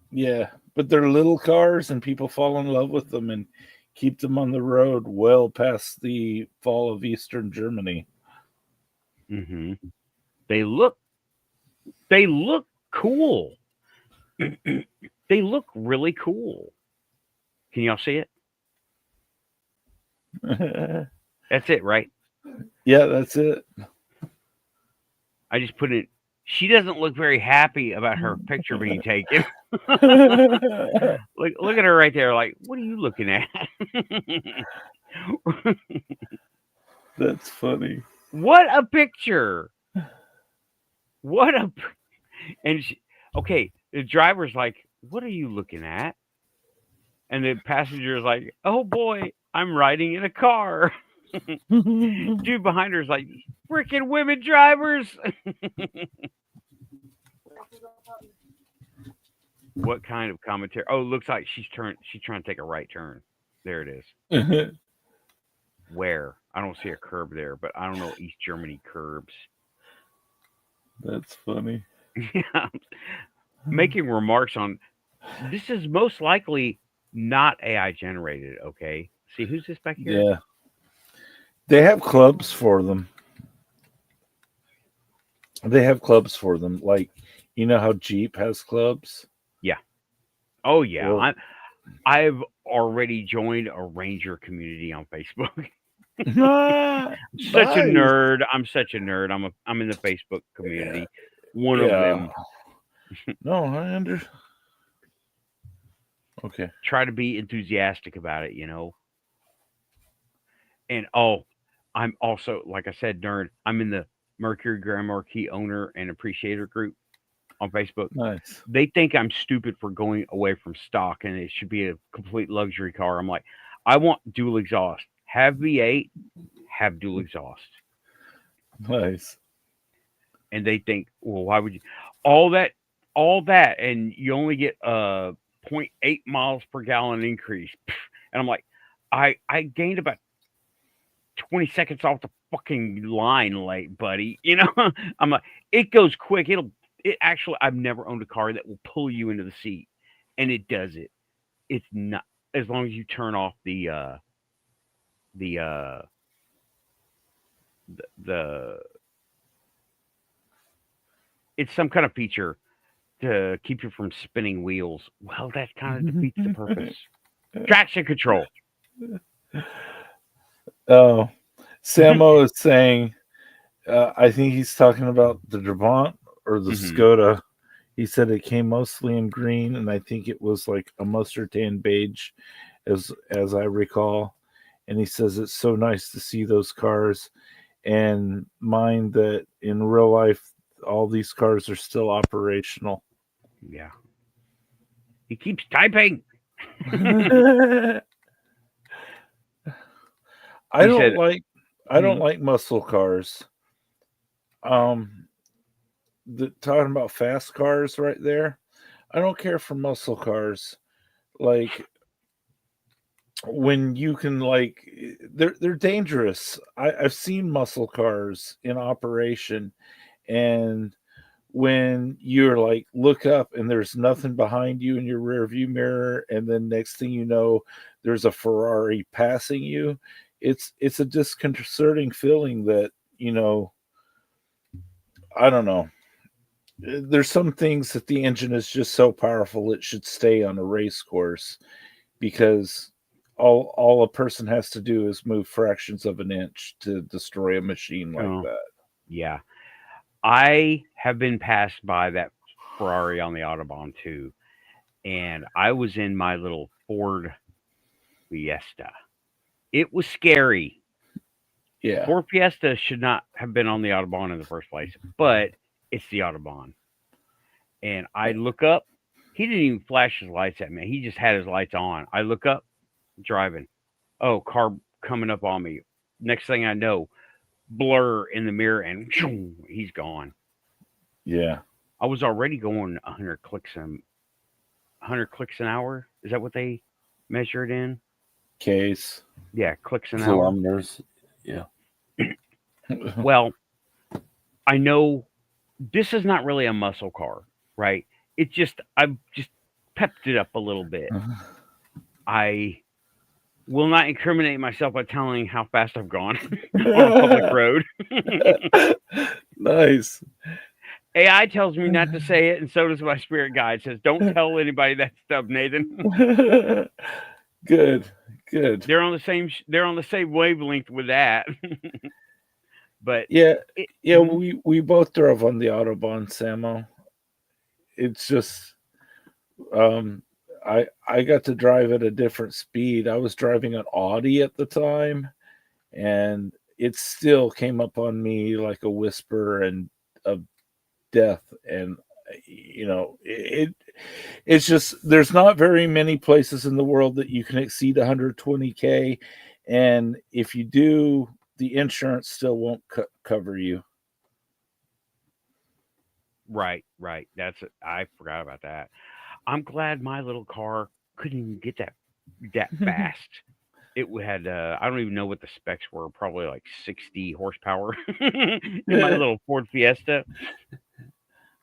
Yeah, but they're little cars, and people fall in love with them and keep them on the road well past the fall of Eastern Germany. Mm-hmm. They look cool. They look really cool. Can y'all see it? That's it, right? Yeah, that's it. I just put it. She doesn't look very happy about her picture being taken. Look at her right there. Like, what are you looking at? That's funny. What a picture! And okay, the driver's like, "What are you looking at?" And the passenger's like, "Oh boy, I'm riding in a car." Dude behind her is like, "Freaking women drivers!" What kind of commentary? Oh, it looks like she's trying to take a right turn. There it is. Where? I don't see a curb there, but I don't know East Germany curbs. That's funny. Yeah. Making remarks on this is most likely not AI generated, okay? See who's this back here? Yeah. They have clubs for them. Like, you know how Jeep has clubs? Yeah. Oh yeah. Well, I've already joined a Ranger community on Facebook. Such a nerd. I'm such a nerd. I'm in the Facebook community. One of them. No, I understand. Okay. Try to be enthusiastic about it, And I'm also, like I said, nerd. I'm in the Mercury Grand Marquis owner and appreciator group on Facebook. Nice. They think I'm stupid for going away from stock and it should be a complete luxury car. I'm like, I want dual exhaust. Have V8, have dual exhaust. Nice. And they think, well, why would you? All that, and you only get 0.8 miles per gallon increase. And I'm like, I gained about 20 seconds off the fucking line late, buddy. I'm like, it goes quick. It actually, I've never owned a car that will pull you into the seat, and it does it. It's not, as long as you turn off the the it's some kind of feature to keep you from spinning wheels. Well, that kind of defeats the purpose. Traction control. Oh, Samo is saying, I think he's talking about the Brabant or the Skoda. He said it came mostly in green, and I think it was like a mustard tan beige, as I recall. And he says it's so nice to see those cars, and mind that in real life, all these cars are still operational. Yeah. He keeps typing. I don't like muscle cars. Talking about fast cars right there. I don't care for muscle cars. Like when you can they're dangerous. I've seen muscle cars in operation, and when you're like look up and there's nothing behind you in your rear view mirror, and then next thing you know there's a Ferrari passing you, it's a disconcerting feeling that, I don't know. There's some things that the engine is just so powerful it should stay on a race course, because all a person has to do is move fractions of an inch to destroy a machine like that. Yeah. I have been passed by that Ferrari on the Autobahn too, and I was in my little Ford Fiesta. It was scary. Yeah. Ford Fiesta should not have been on the Autobahn in the first place, but it's the Autobahn. And I look up. He didn't even flash his lights at me. He just had his lights on. I look up, driving. Oh, car coming up on me. Next thing I know, blur in the mirror, and he's gone. Yeah. I was already going 100 clicks an hour. Is that what they measure it in? Case. Yeah, clicks an Kilometers. Yeah. Well, I know this is not really a muscle car, right? I've just pepped it up a little bit. I will not incriminate myself by telling how fast I've gone on a public road. Nice. AI tells me not to say it, and so does my spirit guide. Says, "Don't tell anybody that stuff, Nathan." Good. They're on the same. They're on the same wavelength with that. But we both drove on the Autobahn, Samo. It's just, I got to drive at a different speed. I was driving an Audi at the time, and it still came up on me like a whisper and of death. And it's just, there's not very many places in the world that you can exceed 120K, and if you do, the insurance still won't cover you. Right. That's it. I forgot about that. I'm glad my little car couldn't even get that fast. It had I don't even know what the specs were. Probably like 60 horsepower in my little Ford Fiesta.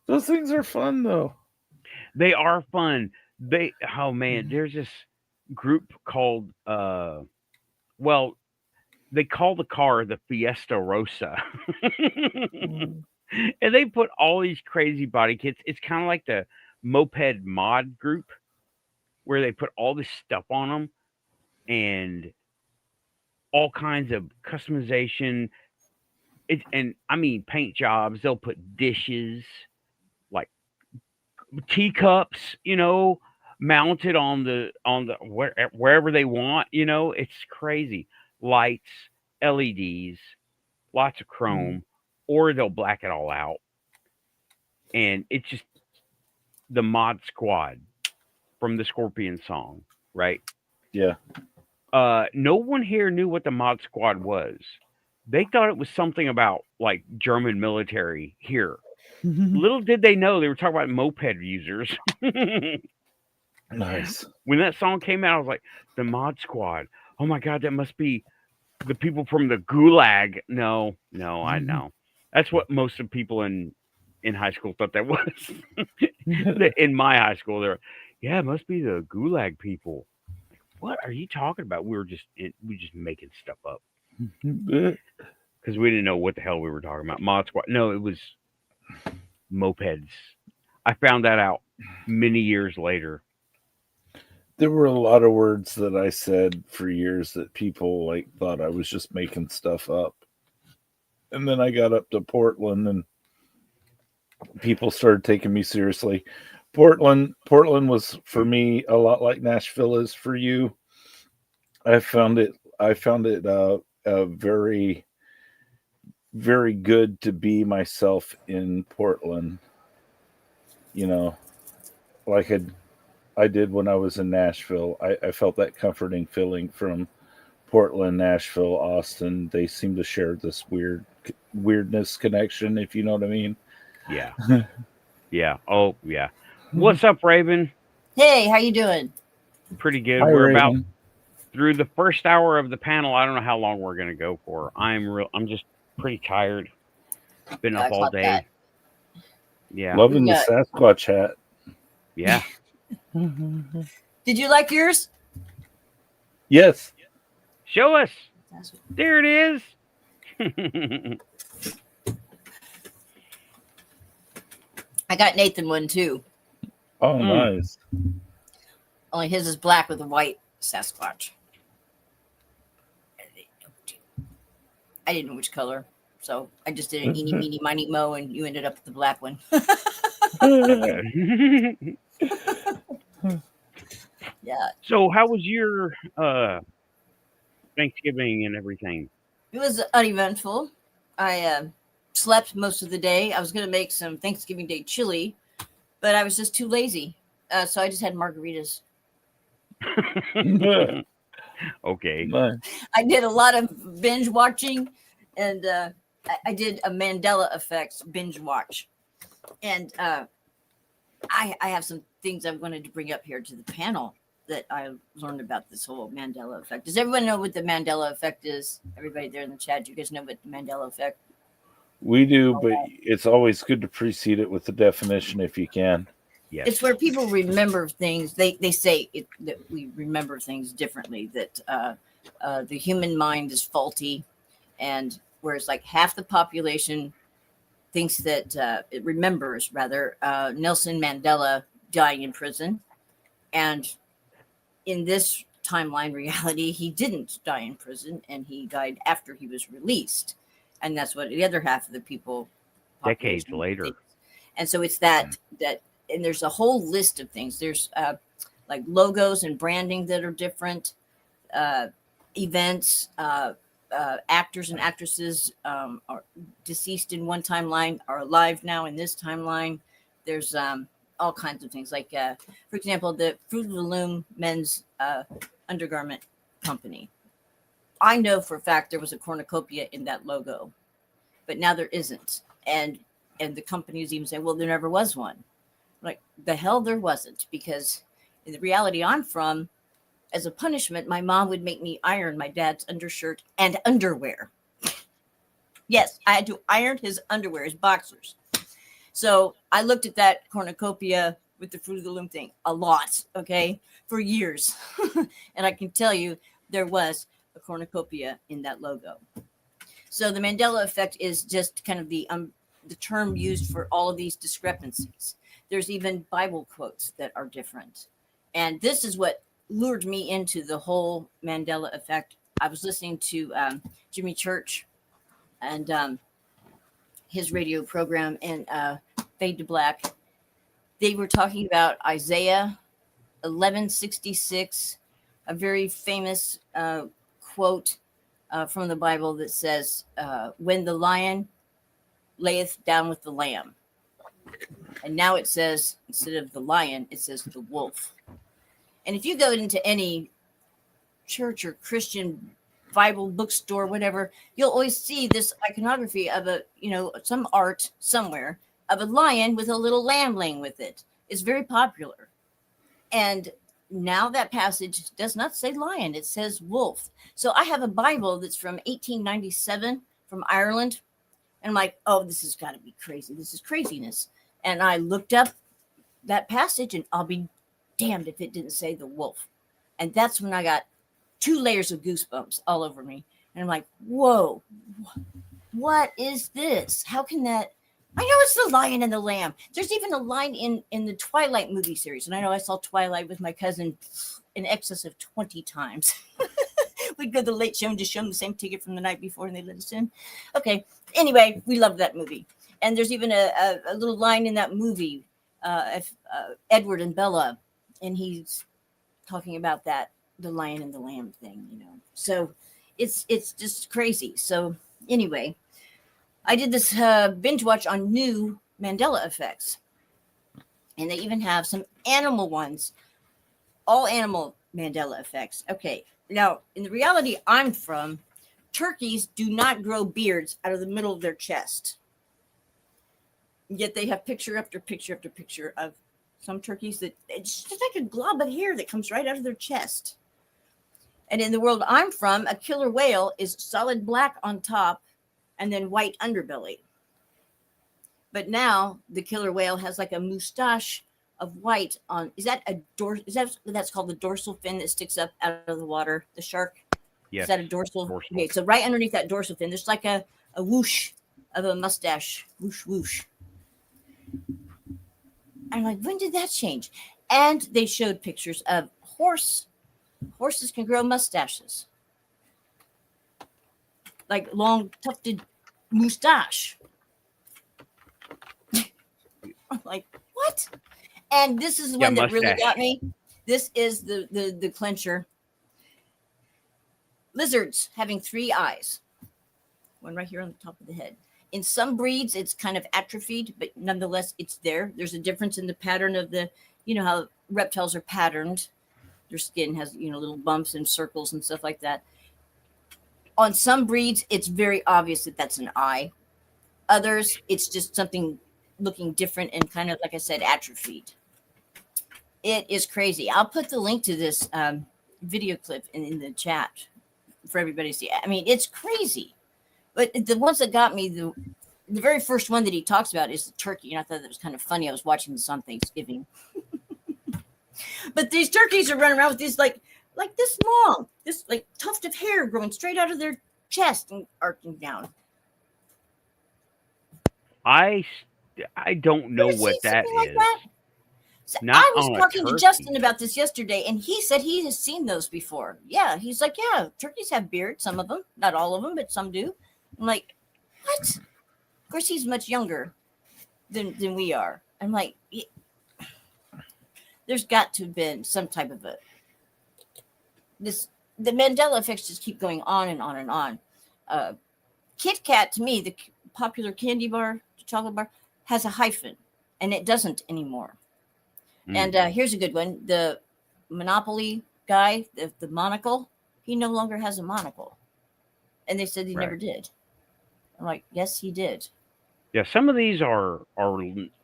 Those things are fun though. They are fun. There's this group called they call the car the Fiesta Rosa. And they put all these crazy body kits. It's kind of like the moped mod group where they put all this stuff on them and all kinds of customization. Paint jobs. They'll put dishes, like teacups, mounted on the wherever they want. It's crazy. Lights, LEDs, lots of chrome, or they'll black it all out. And it's just the Mod Squad from the Scorpion song, right? Yeah. No one here knew what the Mod Squad was. They thought it was something about like German military here. Little did they know they were talking about moped users. Nice. When that song came out, I was like, the Mod Squad. Oh my God, that must be the people from the Gulag. No, I know. That's what most of people in high school thought that was. In my high school, they're, yeah, it must be the Gulag people. Like, what are you talking about? We were just making stuff up Mhm. because we didn't know what the hell we were talking about. Mod Squad. No, it was mopeds. I found that out many years later. There were a lot of words that I said for years that people like thought I was just making stuff up. And then I got up to Portland and people started taking me seriously. Portland was for me a lot like Nashville is for you. I found it very, very good to be myself in Portland. You know, like I did when I was in Nashville. I felt that comforting feeling from Portland, Nashville, Austin. They seem to share this weirdness connection, if you know what I mean. Yeah. Yeah. Oh, yeah. What's up, Raven? Hey, how you doing? Pretty good. Hi, We're about Raven. through the first hour of the panel. I don't know how long we're going to go for. I'm just pretty tired. Been Yeah, up I all caught day. that. Yeah. Loving the Yeah. Sasquatch hat. Yeah. Did you like yours? Yes. Show us. That's what- There it is. I got Nathan one too. Oh, Mm. nice. Only his is black with a white Sasquatch. I didn't know which color, so I just did an eeny, meeny, miny, mo, and you ended up with the black one. Yeah, So, how was your Thanksgiving and everything? it was uneventful. I slept most of the day. I was going to make some Thanksgiving Day chili, but I was just too lazy. So I just had margaritas. Okay. Nice. I did a lot of binge watching, and I did a Mandela Effect binge watch. And I have some things I wanted to bring up here to the panel that I learned about this whole Mandela Effect. Does everyone know what the Mandela Effect is? Everybody there in the chat, do you guys know what the Mandela Effect? We do, but it's always good to precede it with the definition if you can. Yes. It's where people remember things. They say that we remember things differently. That the human mind is faulty, and whereas like half the population thinks that it remembers rather Nelson Mandela dying in prison, and in this timeline reality, he didn't die in prison, and he died after he was released, and that's what the other half of the people Decades population later. thinks. And so it's that and there's a whole list of things. There's like logos and branding that are different, events, actors and actresses are deceased in one timeline, are alive now in this timeline. There's all kinds of things. Like, for example, the Fruit of the Loom men's undergarment company. I know for a fact there was a cornucopia in that logo, but now there isn't. And the companies even say, well, there never was one. Like, the hell there wasn't, because in the reality I'm from, as a punishment, my mom would make me iron my dad's undershirt and underwear. Yes, I had to iron his underwear, his boxers. So I looked at that cornucopia with the Fruit of the Loom thing a lot, okay, for years. And I can tell you there was a cornucopia in that logo. So the Mandela Effect is just kind of the term used for all of these discrepancies. There's even Bible quotes that are different. And this is what lured me into the whole Mandela Effect. I was listening to Jimmy Church and his radio program and Fade to Black. They were talking about Isaiah 11:66, a very famous quote from the Bible that says, when the lion layeth down with the lamb. And now it says, instead of the lion, it says the wolf. And if you go into any church or Christian Bible bookstore, whatever, you'll always see this iconography of some art somewhere of a lion with a little lamb laying with it. It's very popular. And now that passage does not say lion, it says wolf. So I have a Bible that's from 1897 from Ireland. And I'm like, oh, this has got to be crazy. This is craziness. And I looked up that passage, and I'll be damned if it didn't say the wolf. And that's when I got 2 layers of goosebumps all over me. And I'm like, whoa, what is this? How can that? I know it's the Lion and the Lamb. There's even a line in the Twilight movie series. And I know I saw Twilight with my cousin in excess of 20 times. We'd go to the late show and just show them the same ticket from the night before and they let us in. Okay. Anyway, we loved that movie. And there's even a little line in that movie, Edward and Bella, and he's talking about that, the Lion and the Lamb thing, you know. So it's just crazy. So anyway, I did this binge watch on new Mandela effects. And they even have some animal ones, all animal Mandela effects. Okay. Now, in the reality I'm from, turkeys do not grow beards out of the middle of their chest. Yet they have picture after picture after picture of some turkeys that it's just like a glob of hair that comes right out of their chest. And in the world I'm from, a killer whale is solid black on top and then white underbelly. But now the killer whale has like a mustache of white on. Is that that's called the dorsal fin that sticks up out of the water? The shark. Yes. Is that a dorsal? Okay, so right underneath that dorsal fin, there's like a whoosh of a mustache. Whoosh whoosh. I'm like, when did that change? And they showed pictures of horses can grow mustaches, like long tufted mustache. I'm like, what? And this is the one that really got me. This is the clincher. Lizards having 3 eyes, one right here on the top of the head. In some breeds, it's kind of atrophied, but nonetheless, it's there. There's a difference in the pattern of the, you know, how reptiles are patterned. Their skin has, you know, little bumps and circles and stuff like that. On some breeds, it's very obvious that that's an eye. Others, it's just something looking different and kind of, like I said, atrophied. It is crazy. I'll put the link to this video clip in the chat for everybody to see. I mean, it's crazy. But the ones that got me, the very first one that he talks about is the turkey. And I thought that was kind of funny. I was watching this on Thanksgiving. But these turkeys are running around with these like this long, this like tuft of hair growing straight out of their chest and arcing down. I don't know what that is. Like that? So I was talking to Justin about this yesterday, and he said he has seen those before. Yeah, he's like, yeah, turkeys have beards, some of them, not all of them, but some do. I'm like, what? Of course, he's much younger than we are. I'm like, there's got to have been some type of the Mandela effects just keep going on and on and on. Kit Kat, to me, the popular candy bar, the chocolate bar, has a hyphen, and it doesn't anymore. And here's a good one. The Monopoly guy, the monocle, he no longer has a monocle. And they said he never did. I'm like, yes, he did. Yeah, some of these are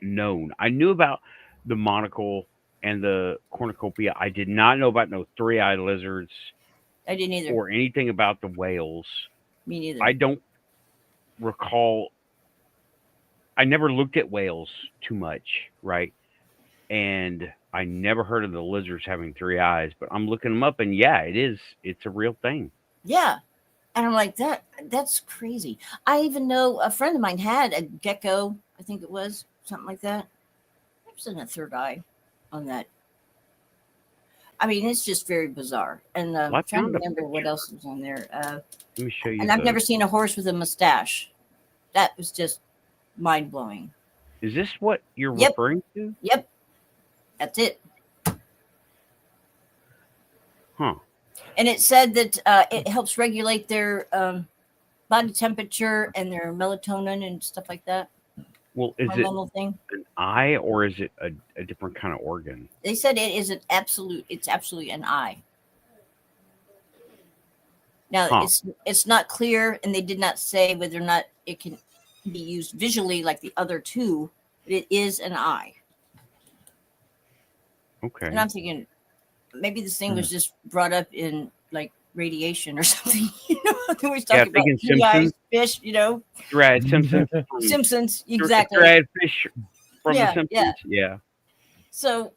known. I knew about the monocle and the cornucopia. I did not know about no 3-eyed lizards. I didn't either. Or anything about the whales. Me neither. I don't recall. I never looked at whales too much, right? And I never heard of the lizards having 3 eyes, but I'm looking them up, and yeah, it's a real thing. Yeah. And I'm like, that's crazy. I even know a friend of mine had a gecko, I think it was, something like that. There was a 3rd eye on that. I mean, it's just very bizarre. And I'm trying to remember what else was on there. Let me show you. And I've never seen a horse with a mustache. That was just mind-blowing. Is this what you're referring to? Yep. That's it. Huh. And it said that it helps regulate their body temperature and their melatonin and stuff like that. Well, is it an eye or is it a different kind of organ? They said it's absolutely an eye. Now, it's not clear, and they did not say whether or not it can be used visually like the other 2, but it is an eye. Okay. And I'm thinking, maybe this thing was just brought up in like radiation or something. You know, they always talk about Simpsons, fish. You know, Thread Simpsons. Simpsons, exactly. Thread fish from the Simpsons. Yeah. So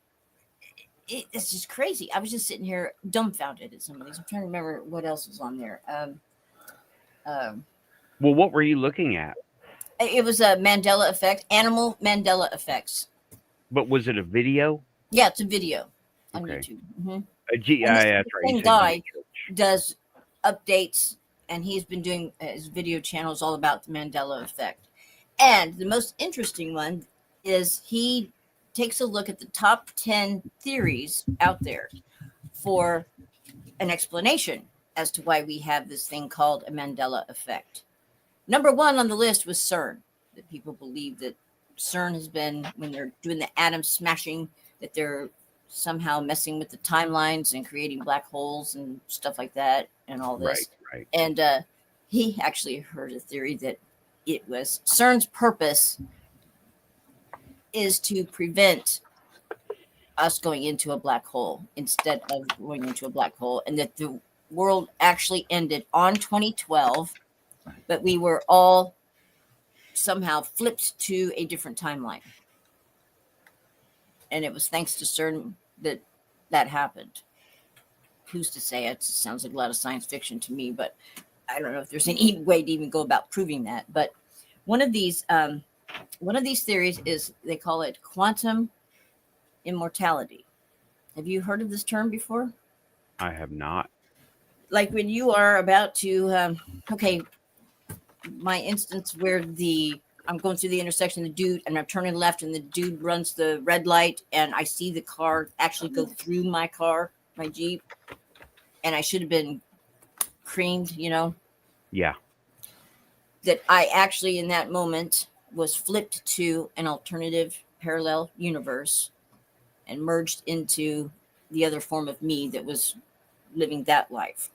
it's just crazy. I was just sitting here dumbfounded at some of these. I'm trying to remember what else was on there. Well, what were you looking at? It was a Mandela effect, animal Mandela effects. But was it a video? Yeah, it's a video on Okay. YouTube. Mm-hmm. That's right. Same You said guy church. does updates, and he's been doing his video channels all about the Mandela effect. And the most interesting one is he takes a look at the top 10 theories out there for an explanation as to why we have this thing called a Mandela effect. Number one on the list was CERN, that people believe that CERN has been, when they're doing the atom smashing, that they're somehow messing with the timelines and creating black holes and stuff like that and all this. Right. And he actually heard a theory that it was CERN's purpose is to prevent us going into a black hole instead of going into a black hole, and that the world actually ended on 2012, but we were all somehow flipped to a different timeline. And it was thanks to CERN that happened. Who's to say? It sounds like a lot of science fiction to me, but I don't know if there's any way to even go about proving that. But one of these theories is, they call it quantum immortality. Have you heard of this term before? I have not. Like when you are about to, my instance where I'm going through the intersection, the dude, and I'm turning left, and the dude runs the red light, and I see the car actually go through my car, my Jeep, and I should have been creamed, Yeah. That I actually in that moment was flipped to an alternative parallel universe and merged into the other form of me that was living that life.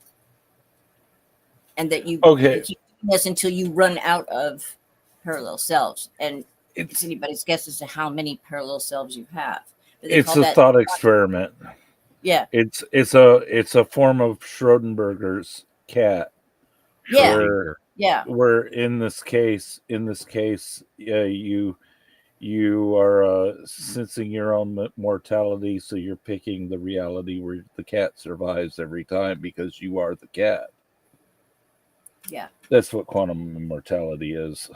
And that you keep doing this until you run out of parallel selves. And it's anybody's guess as to how many parallel selves you have. It's a thought experiment. Yeah. It's a form of Schrödinger's cat. Yeah. Yeah. Where in this case, you are sensing your own mortality, so you're picking the reality where the cat survives every time because you are the cat. Yeah. That's what quantum immortality is.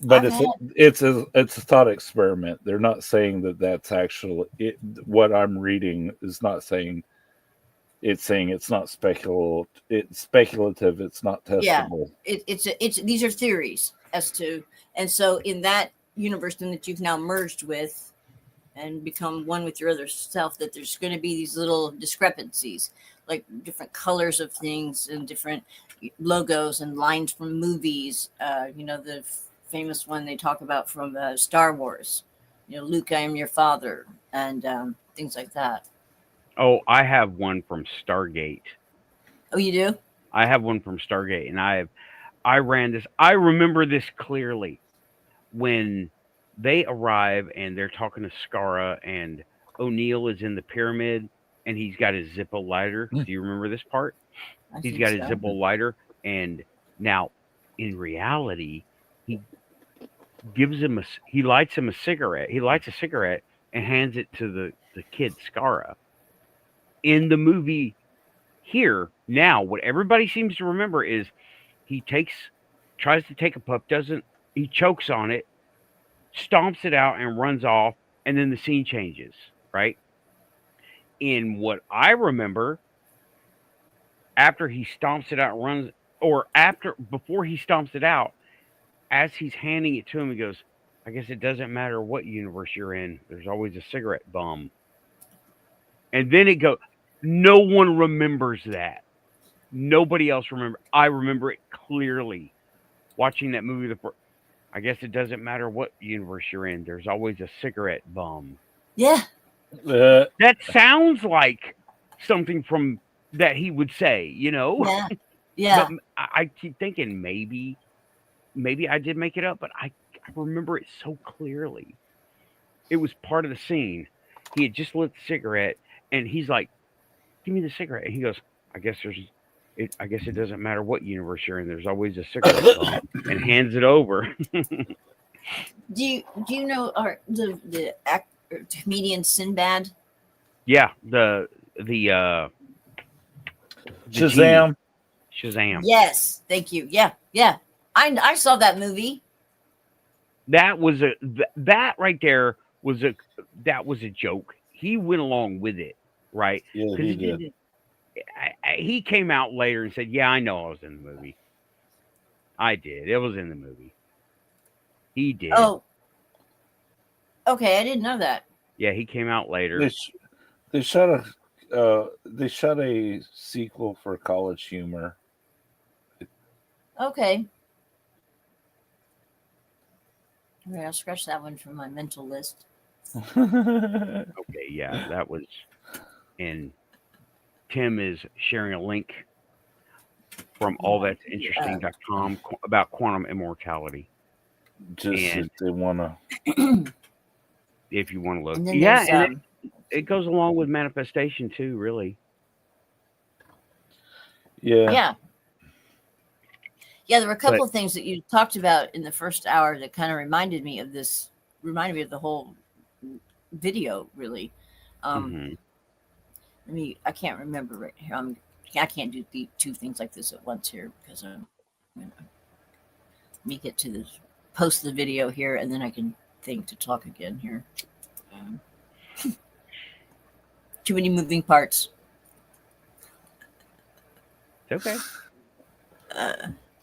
But it's a thought experiment. They're not saying that that's actually it. What I'm reading is not saying. It's saying it's not speculative. It's speculative. It's not testable. Yeah, it's these are theories as to, and so in that universe then that you've now merged with and become one with your other self, that there's going to be these little discrepancies, like different colors of things and different logos and lines from movies. The famous one they talk about from Star Wars. Luke, I am your father, and things like that. Oh, I have one from Stargate. Oh, you do? I have one from Stargate, and I ran this. I remember this clearly when they arrive and they're talking to Skara, and O'Neill is in the pyramid, and he's got his Zippo lighter. Do you remember this part? He's got his Zippo lighter, and now in reality, he lights him a cigarette. He lights a cigarette and hands it to the kid Skara. In the movie here, now, what everybody seems to remember is he tries to take a puff, he chokes on it, stomps it out, and runs off, and then the scene changes, right? In what I remember, after he stomps it out, before he stomps it out, as he's handing it to him, he goes, I guess it doesn't matter what universe you're in, there's always a cigarette bum. And then it goes, no one remembers that. Nobody else remembers. I remember it clearly watching that movie. I guess it doesn't matter what universe you're in, there's always a cigarette bum. Yeah. That sounds like something from that he would say, Yeah. Yeah. But I keep thinking maybe I did make it up, but I remember it so clearly. It was part of the scene. He had just lit the cigarette, and he's like, give me the cigarette. And he goes, I guess it doesn't matter what universe you're in, there's always a cigarette bum, and hands it over. Do you know the comedian Sinbad? Yeah, the genie. Shazam. Shazam. Yes, thank you. Yeah, yeah. I saw that movie. That was that right there was a joke. He went along with it, right? Yeah, Because he it did. didn't. He came out later and said, "Yeah, I know I was in the movie. I did. It was in the movie. He did. Oh, okay. I didn't know that. Yeah, he came out later. They shot a sequel for College Humor. Okay. All right, I'll scratch that one from my mental list. Okay, yeah, that was. And Tim is sharing a link from allthat'sinteresting.com about quantum immortality. Just And if they want to. if you want to look, And then yeah, there's, and it goes along with manifestation too, really. Yeah. Yeah, there were a couple of things that you talked about in the first hour that kind of reminded me of the whole video, really. Mhm. I can't remember right here. I can't do the two things like this at once here because let me get to this, post the video here, and then I can think to talk again here. Too many moving parts. It's okay.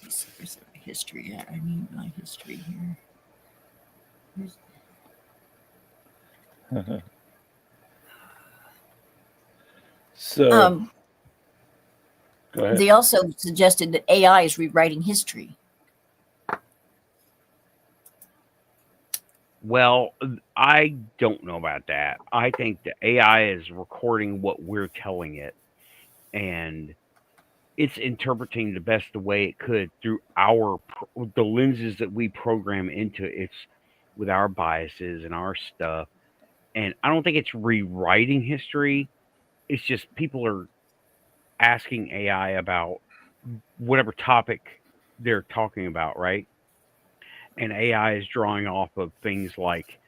Where's my history at? I need my history here. So go ahead. They also suggested that AI is rewriting history. Well, I don't know about that. I think the AI is recording what we're telling it, and it's interpreting the best the way it could through the lenses that we program into it with our biases and our stuff. And I don't think it's rewriting history. It's just people are asking AI about whatever topic they're talking about, right? And AI is drawing off of things like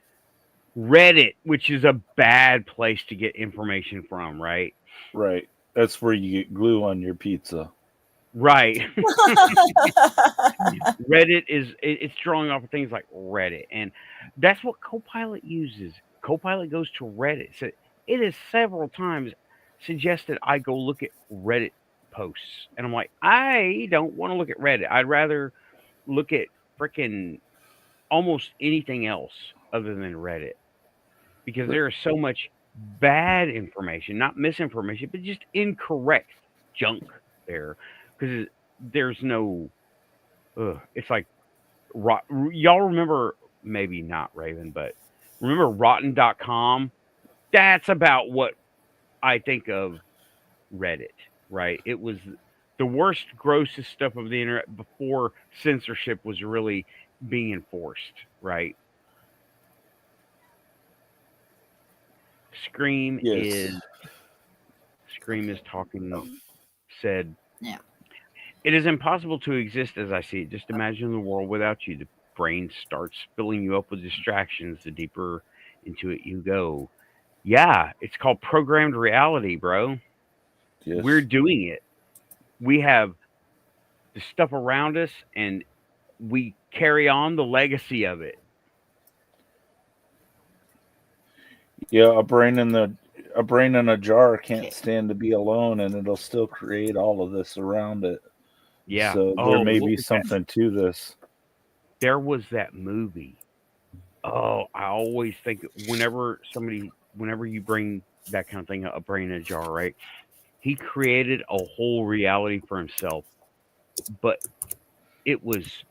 Reddit, which is a bad place to get information from, right? Right. That's where you get glue on your pizza. Right. Reddit it's drawing off of things like Reddit, and that's what Copilot uses. Copilot goes to Reddit. So it has several times suggested I go look at Reddit posts, and I'm like, I don't want to look at Reddit. I'd rather look at freaking almost anything else other than Reddit because there is so much bad information, not misinformation, but just incorrect junk there because there's no. It's like y'all remember, maybe not Raven, but remember rotten.com? That's about what I think of Reddit, right? It was the worst, grossest stuff of the internet before censorship was really being enforced, right? Scream is talking, said, Yeah. it is impossible to exist as I see it. Just imagine the world without you. The brain starts filling you up with distractions the deeper into it you go. Yeah, it's called programmed reality, bro. Yes. We're doing it. We have the stuff around us and we carry on the legacy of it. Yeah, a brain in a jar can't stand to be alone, and it'll still create all of this around it. Yeah. So there may be something to this. There was that movie. Oh, I always think whenever you bring that kind of thing, a brain in a jar, right? He created a whole reality for himself, but it was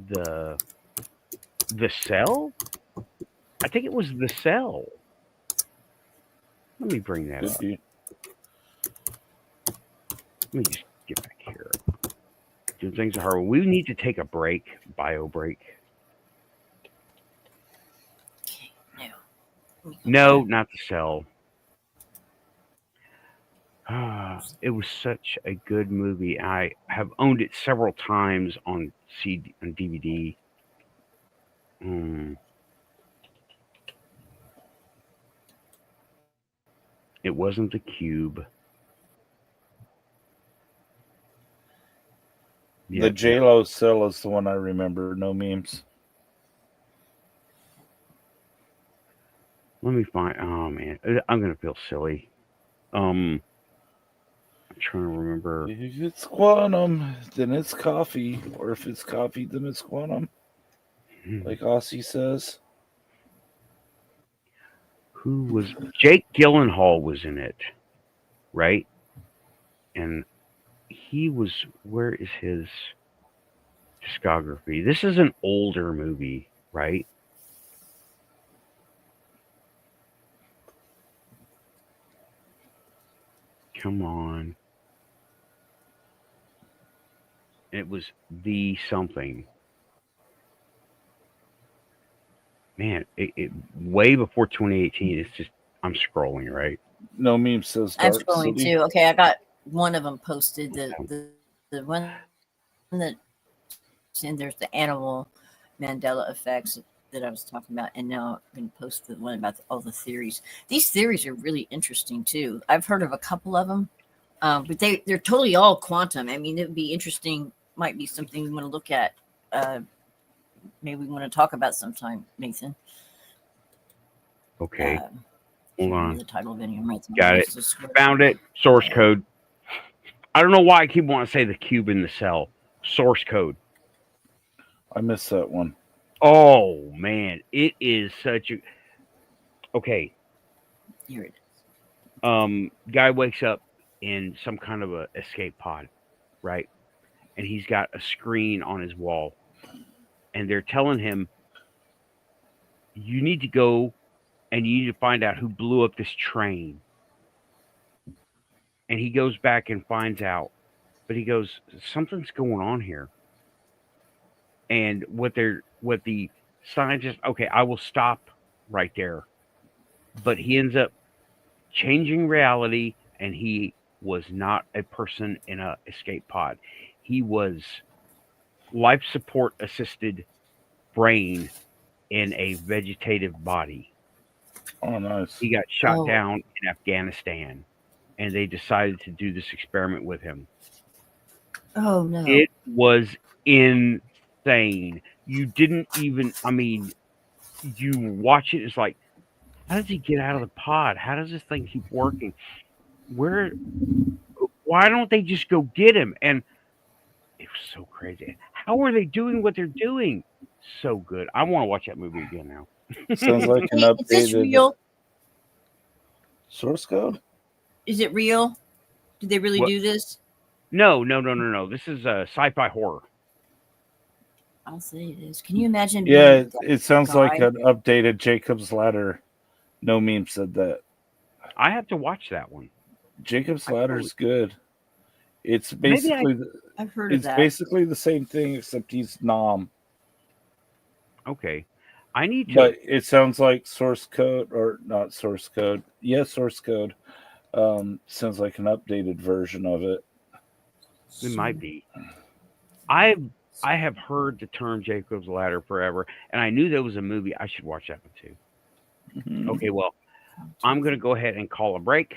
the Cell. I think it was the Cell. Let me bring that up. Let me just get back here. Doing things are hard. We need to take a break, bio break. No, not the Cell. It was such a good movie. I have owned it several times on CD and DVD. It wasn't the cube. The J-Lo cell is the one I remember. No memes. Let me find. Oh man, I'm gonna feel silly. I'm trying to remember. If it's quantum, then it's coffee. Or if it's coffee, then it's quantum. Like Aussie says. Who was Jake Gyllenhaal was in it, right? And he was. Where is his discography? This is an older movie, right? Come on. It was the something. Man, it way before 2018. It's just I'm scrolling, right? No meme says I'm Dark scrolling City. too. Okay, I got one of them posted. The one that and there's the animal Mandela effects that I was talking about, and now I'm going to post the one about all the theories. These theories are really interesting too. I've heard of a couple of them, but they're totally all quantum. I mean, it would be interesting. Might be something we want to look at. Maybe we want to talk about sometime, Nathan. Okay. Hold on. The title of any right Got it. Found it. Source code. I don't know why I keep wanting to say the cube in the cell. Source code. I missed that one. Oh man, it is such a. Okay. Here it is. Guy wakes up in some kind of a escape pod, right? And he's got a screen on his wall, and they're telling him, "You need to go, and you need to find out who blew up this train." And he goes back and finds out, but he goes, "Something's going on here." And what the scientists, okay, I will stop right there. But he ends up changing reality, and he was not a person in a escape pod. He was life support assisted brain in a vegetative body. Oh, nice. He got shot down in Afghanistan, and they decided to do this experiment with him. Oh no! It was insane. You didn't even. I mean, you watch it. It's like, how does he get out of the pod? How does this thing keep working? Why don't they just go get him? And it was so crazy. How are they doing what they're doing? So good. I want to watch that movie again now. Sounds like an Is this updated real? source code. Is it real? Did they really do this? No. This is sci-fi horror. I'll say it is. Can you imagine? Yeah, it sounds like an updated Jacob's Ladder. No meme said that. I have to watch that one. Jacob's Ladder is good. It's basically I've heard of that. It's basically the same thing except he's Nom. Okay. I need to. But it sounds like source code, or not source code. Yeah, source code. Sounds like an updated version of it. It might be. I have heard the term Jacob's Ladder forever, and I knew there was a movie. I should watch that one too. Mm-hmm. Okay, well, I'm going to go ahead and call a break.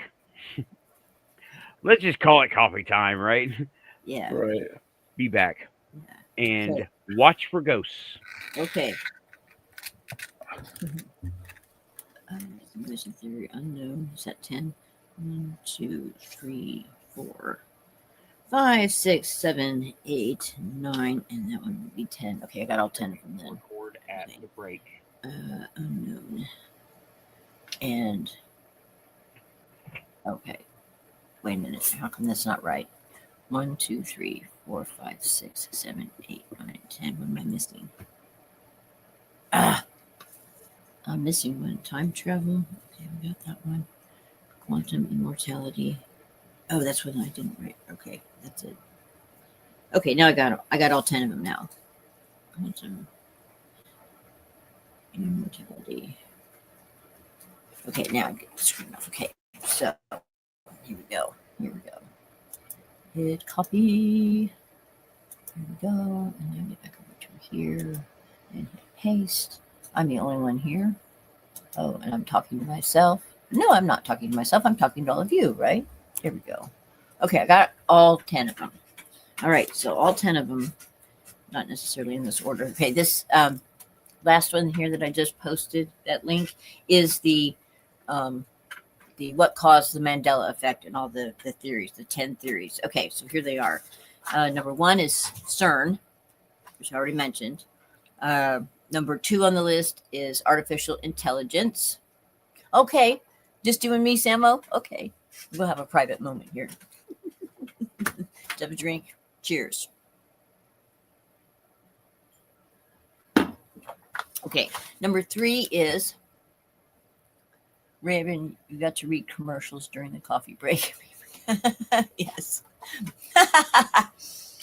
Let's just call it coffee time, right? Yeah. Right. Be back. Yeah. And Okay. watch for ghosts. Okay. Simulation theory unknown. Is that 10? 1, 2, 3, 4, 5, 6, 7, 8, 9, and that one would be 10. Okay, I got all 10 of them then. Record at the break. Unknown. And okay. Wait a minute. How come that's not right? 1, 2, 3, 4, 5, 6, 7, 8, 9, 10. What am I missing? I'm missing one. Time travel. Okay, we got that one. Quantum immortality. Oh, that's what I didn't write. Okay, that's it. Okay, now I got all 10 of them now. Quantum immortality. Okay, now I get the screen off. Okay, so here we go. Hit copy. There we go. And now get back over to here and hit paste. I'm the only one here. Oh, and I'm talking to myself. No, I'm not talking to myself. I'm talking to all of you, right? Here we go. Okay, I got all 10 of them. All right, so all 10 of them, not necessarily in this order. Okay, this last one here that I just posted, that link, is the what caused the Mandela effect and all the theories, the 10 theories. Okay, so here they are. Number 1 is CERN, which I already mentioned. Number 2 on the list is artificial intelligence. Okay, just you and me, Samo? Okay, we'll have a private moment here. Let's have a drink. Cheers. Okay, number 3 is Raven. You got to read commercials during the coffee break. Yes.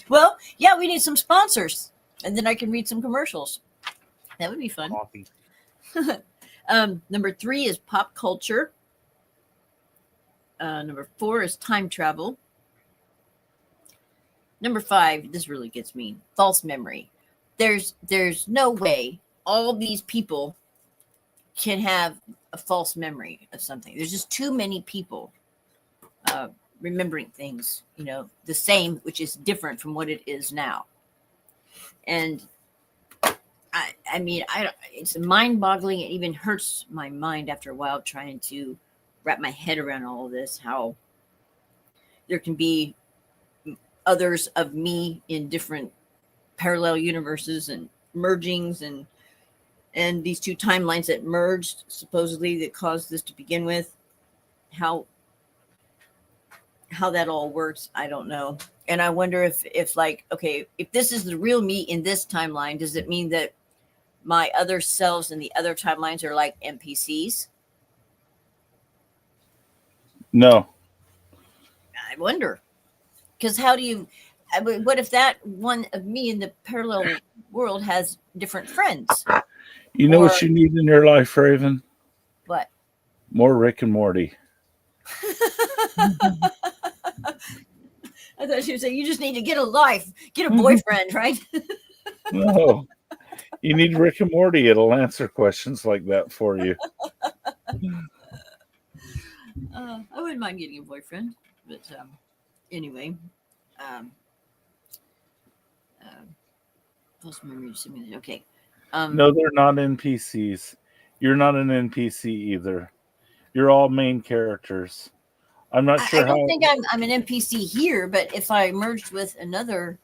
Well, yeah, we need some sponsors, and then I can read some commercials. That would be fun. Coffee. Number 3 is pop culture. Number 4 is time travel. Number 5, this really gets me, false memory. There's no way all these people can have a false memory of something. There's just too many people remembering things, the same, which is different from what it is now. And I mean, it's mind-boggling. It even hurts my mind after a while trying to wrap my head around all of this, how there can be others of me in different parallel universes and mergings and these two timelines that merged supposedly that caused this to begin with. How that all works, I don't know. And I wonder if like, okay, if this is the real me in this timeline, does it mean that my other selves in the other timelines are like NPCs? No. I wonder. Because what if that one of me in the parallel world has different friends? You know what you need in your life, Raven? What? More Rick and Morty. I thought she would say, you just need to get a life, get a boyfriend, right? No. You need Rick and Morty. It'll answer questions like that for you. I wouldn't mind getting a boyfriend. But anyway. False memory simulation. Okay. No, they're not NPCs. You're not an NPC either. You're all main characters. I'm not sure I don't think I'm an NPC here, but if I merged with another,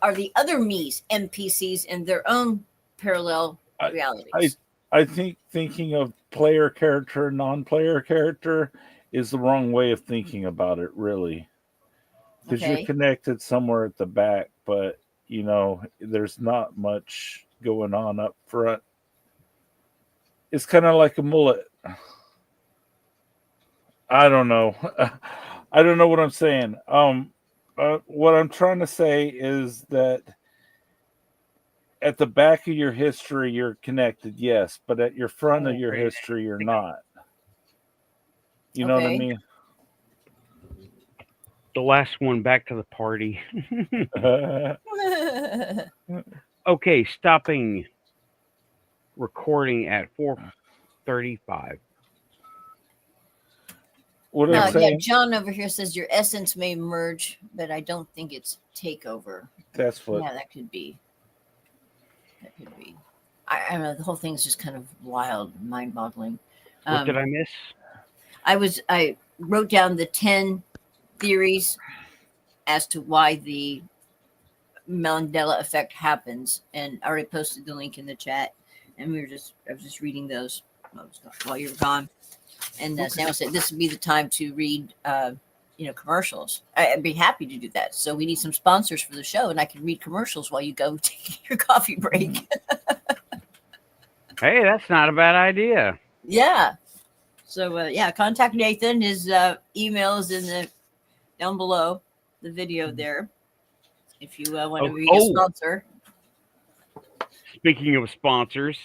are the other me's NPCs in their own parallel realities? I think thinking of player character and non-player character is the wrong way of thinking about it, really. Because you're connected somewhere at the back, but there's not much going on up front. It's kind of like a mullet. I don't know. I don't know what I'm saying. What I'm trying to say is that at the back of your history, you're connected, yes, but at your front of your history, you're not. You know what I mean? The last one, back to the party. Okay, stopping recording at 4:35. What am I saying? Yeah, John over here says your essence may merge, but I don't think it's takeover. That's what. Yeah, that could be. I don't know. The whole thing's just kind of wild, mind-boggling. What did I miss? I wrote down the 10 theories as to why the Mandela effect happens, and I already posted the link in the chat, and I was just reading those while you were gone. And Sam said this would be the time to read commercials. I'd be happy to do that. So we need some sponsors for the show, and I can read commercials while you go take your coffee break. Hey, that's not a bad idea. Yeah. So contact Nathan. His email is in down below the video there. If you want to be a sponsor. Speaking of sponsors,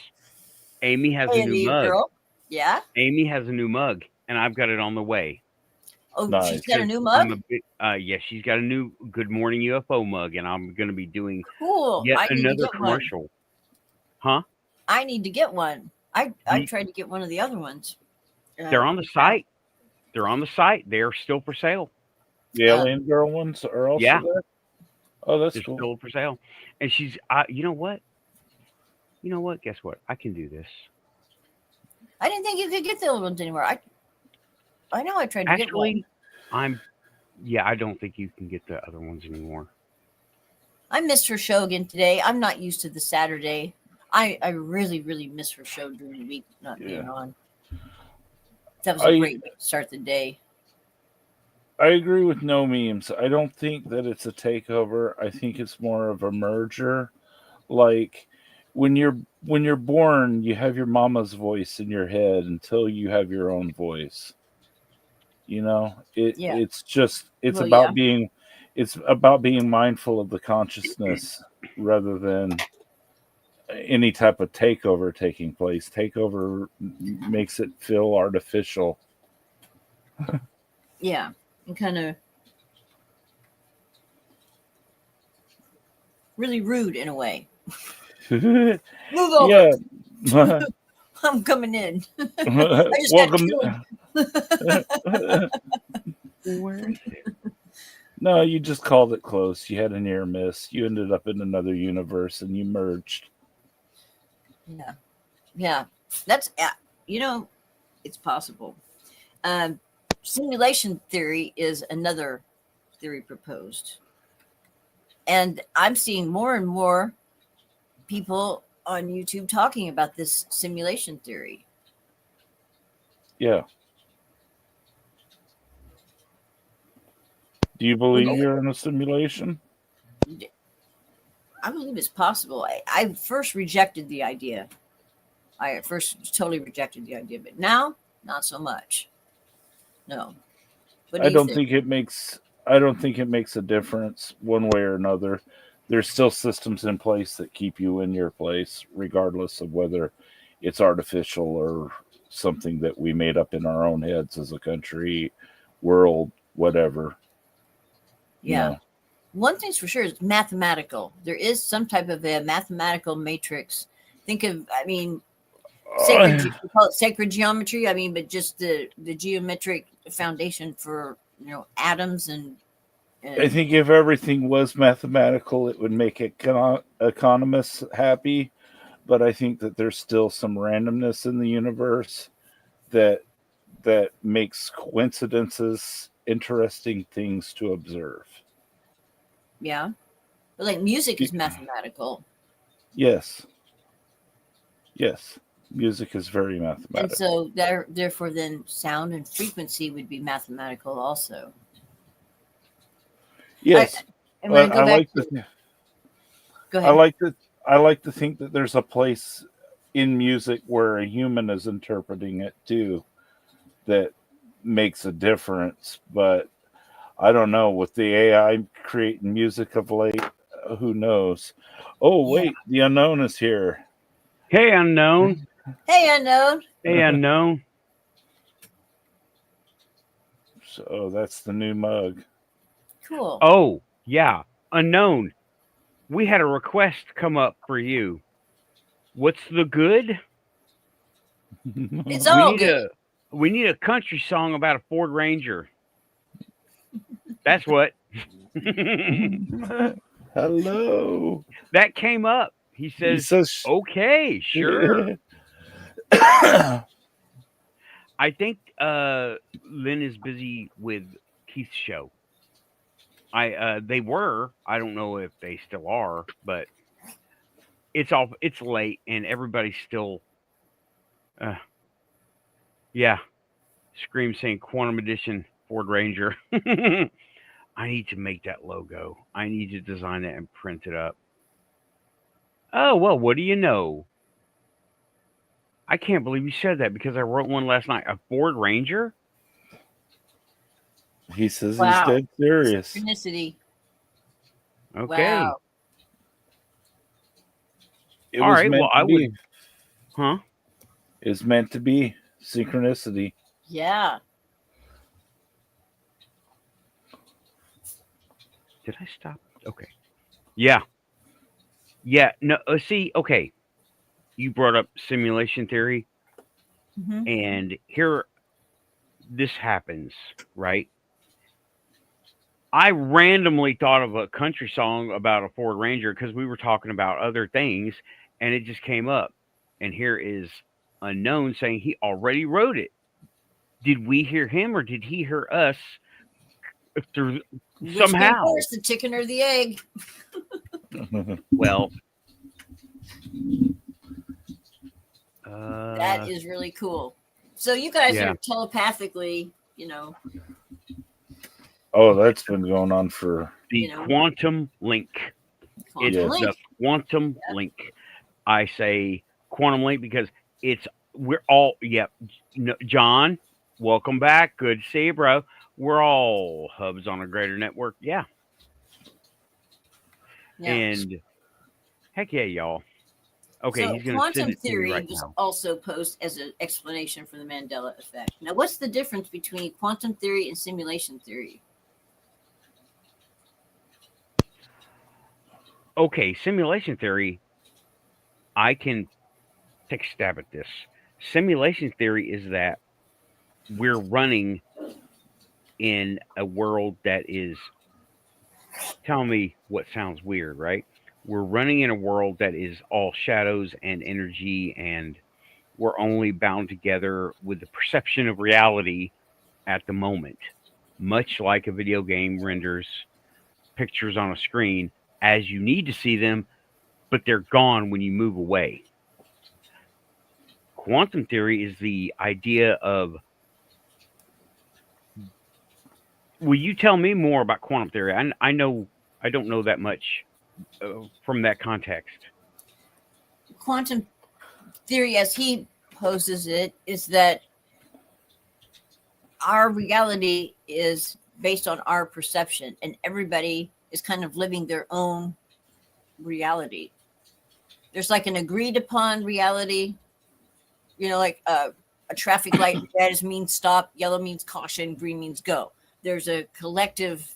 Amy has a new mug. Girl. Yeah. Amy has a new mug, and I've got it on the way. Oh, nice. She's got a new mug? Yes, she's got a new Good Morning UFO mug, and I'm going to be doing yet another commercial. One. Huh? I need to get one. I tried to get one of the other ones. They're on the site. They're on the site. They're still for sale. The alien girl ones are also there. Oh, that's They're cool. still for sale. And she's, you know what? You know what? Guess what? I can do this. I didn't think you could get the old ones anymore. I know I tried to get one. I don't think you can get the other ones anymore. I missed her show again today. I'm not used to the Saturday. I really, really miss her show during the week not being on. That was a great way to start the day. I agree with no memes. I don't think that it's a takeover. I think it's more of a merger. Like when you're born, you have your mama's voice in your head until you have your own voice. You know, it's about being mindful of the consciousness rather than any type of takeover taking place. Takeover makes it feel artificial. Yeah, and kind of really rude in a way. Move over. Yeah. I'm coming in. I just Welcome. Where? No, you just called it close. You had a near miss. You ended up in another universe and you merged. Yeah. Yeah. That's, it's possible. Simulation theory is another theory proposed. And I'm seeing more and more people on YouTube talking about this simulation theory. Yeah. Do you believe you're in a simulation? I believe it's possible. I first rejected the idea. I first totally rejected the idea, but now not so much. No. I don't think it makes a difference one way or another. There's still systems in place that keep you in your place, regardless of whether it's artificial or something that we made up in our own heads as a country, world, whatever. Yeah. You know. One thing's for sure is mathematical. There is some type of a mathematical matrix. Think of, we call it sacred geometry. But just the geometric foundation for, atoms and I think if everything was mathematical, it would make economists happy. But I think that there's still some randomness in the universe that makes coincidences interesting things to observe. Yeah. But like music is mathematical. Yes. Yes. Music is very mathematical. And so therefore then sound and frequency would be mathematical also. Yes. Go ahead. I like to think that there's a place in music where a human is interpreting it too that makes a difference. But I don't know, with the AI creating music of late, who knows? Oh, wait, the unknown is here. Hey, unknown. Hey, unknown. Hey, unknown. So that's the new mug. Cool. Oh, yeah. Unknown. We had a request come up for you. What's the good? It's all good. We need a country song about a Ford Ranger. That's what. Hello. That came up. He says okay, sure. I think Lynn is busy with Keith's show. They were. I don't know if they still are, but it's late and everybody's still Scream saying Quantum Edition Ford Ranger. I need to make that logo. I need to design it and print it up. Oh, well, what do you know? I can't believe you said that because I wrote one last night. A Ford Ranger? He says he's dead serious. Synchronicity. Okay. Wow. All right. Well, I would. Huh? It's meant to be synchronicity. Yeah. Did I stop? Okay. Yeah. Yeah. No. See. Okay. You brought up simulation theory, and here this happens, right? I randomly thought of a country song about a Ford Ranger because we were talking about other things, and it just came up. And here is Unknown saying he already wrote it. Did we hear him or did he hear us through Which came somehow? first, the chicken or the egg? Well, That is really cool. So you guys Yeah. are telepathically, you know, Oh, that's been going on for. the You know. quantum link. It's quantum Yes. the link. quantum link. I say quantum link because we're all, John, welcome back. Good to see you, bro. We're all hubs on a greater network. Yeah. Yeah. And heck yeah, y'all. Okay, So he's going to send quantum it to me theory right was now. also posed as an explanation for the Mandela effect. Now, what's the difference between quantum theory and simulation theory? Okay, simulation theory, I can take a stab at this. Simulation theory is that we're running in a world that is, tell me what sounds weird, right? We're running in a world that is all shadows and energy, and we're only bound together with the perception of reality at the moment, much like a video game renders pictures on a screen as you need to see them, but they're gone when you move away. Quantum theory is the idea of. Will you tell me more about quantum theory? I know I don't know that much from that context. Quantum theory, as he poses it, is that our reality is based on our perception, and everybody is kind of living their own reality. There's like an agreed upon reality, you know, like a traffic light, red means stop, yellow means caution, green means go. There's a collective,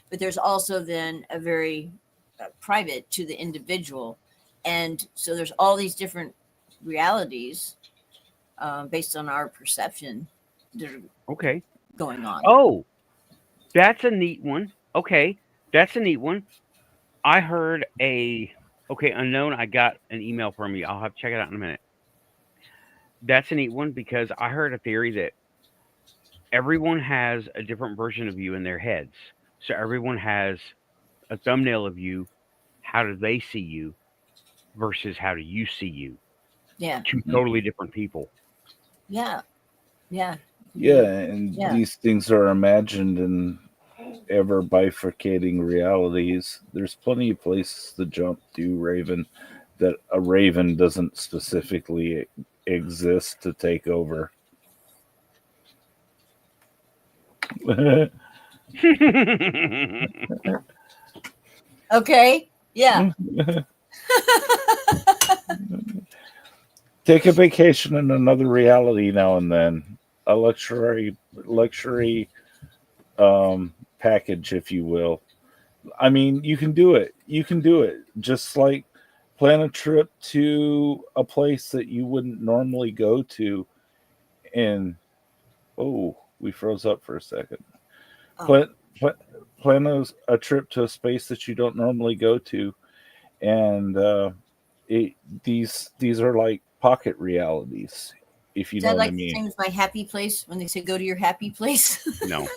but there's also then a very private to the individual. And so there's all these different realities based on our perception that are Okay. going on. Oh, that's a neat one. Okay, that's a neat one. I heard Unknown. I got an email from you. I'll have to check it out in a minute. That's a neat one because I heard a theory that everyone has a different version of you in their heads. So everyone has a thumbnail of you. How do they see you versus how do you see you? Yeah. Two totally different people. Yeah. Yeah. Yeah, and Yeah. these things are imagined in ever bifurcating realities. There's plenty of places to jump to, Raven, that a raven doesn't specifically exist to take over. Okay. Yeah. Take a vacation in another reality now and then. A luxury package, if you will. I mean, you can do it. You can do it. Just like plan a trip to a place that you wouldn't normally go to. And we froze up for a second. Oh. Plan a trip to a space that you don't normally go to, and these are like pocket realities, if you Is know that what I like the mean. same as my happy place when they say go to your happy place? No.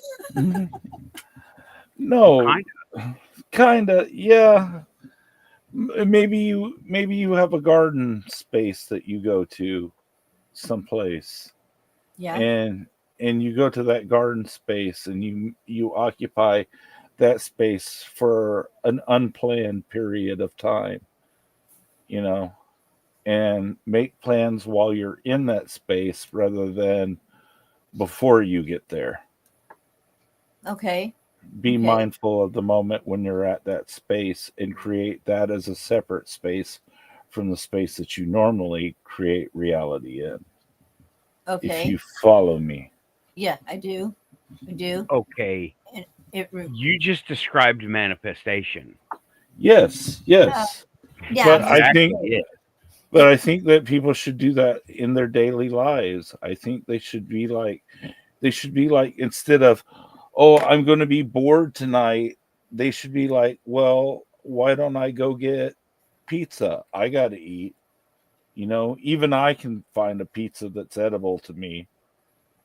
No, kind of, yeah. Maybe you have a garden space that you go to someplace, Yeah. and you go to that garden space and you occupy that space for an unplanned period of time, and make plans while you're in that space rather than before you get there. Okay. Be Okay. mindful of the moment when you're at that space and create that as a separate space from the space that you normally create reality in. Okay. If you follow me. Yeah, I do. Okay. You just described manifestation. Yes. Yeah. But Exactly. I think that people should do that in their daily lives. I think they should be like They should be like, instead of, oh, I'm going to be bored tonight, they should be like, well, why don't I go get pizza? I got to eat. You know, even I can find a pizza that's edible to me.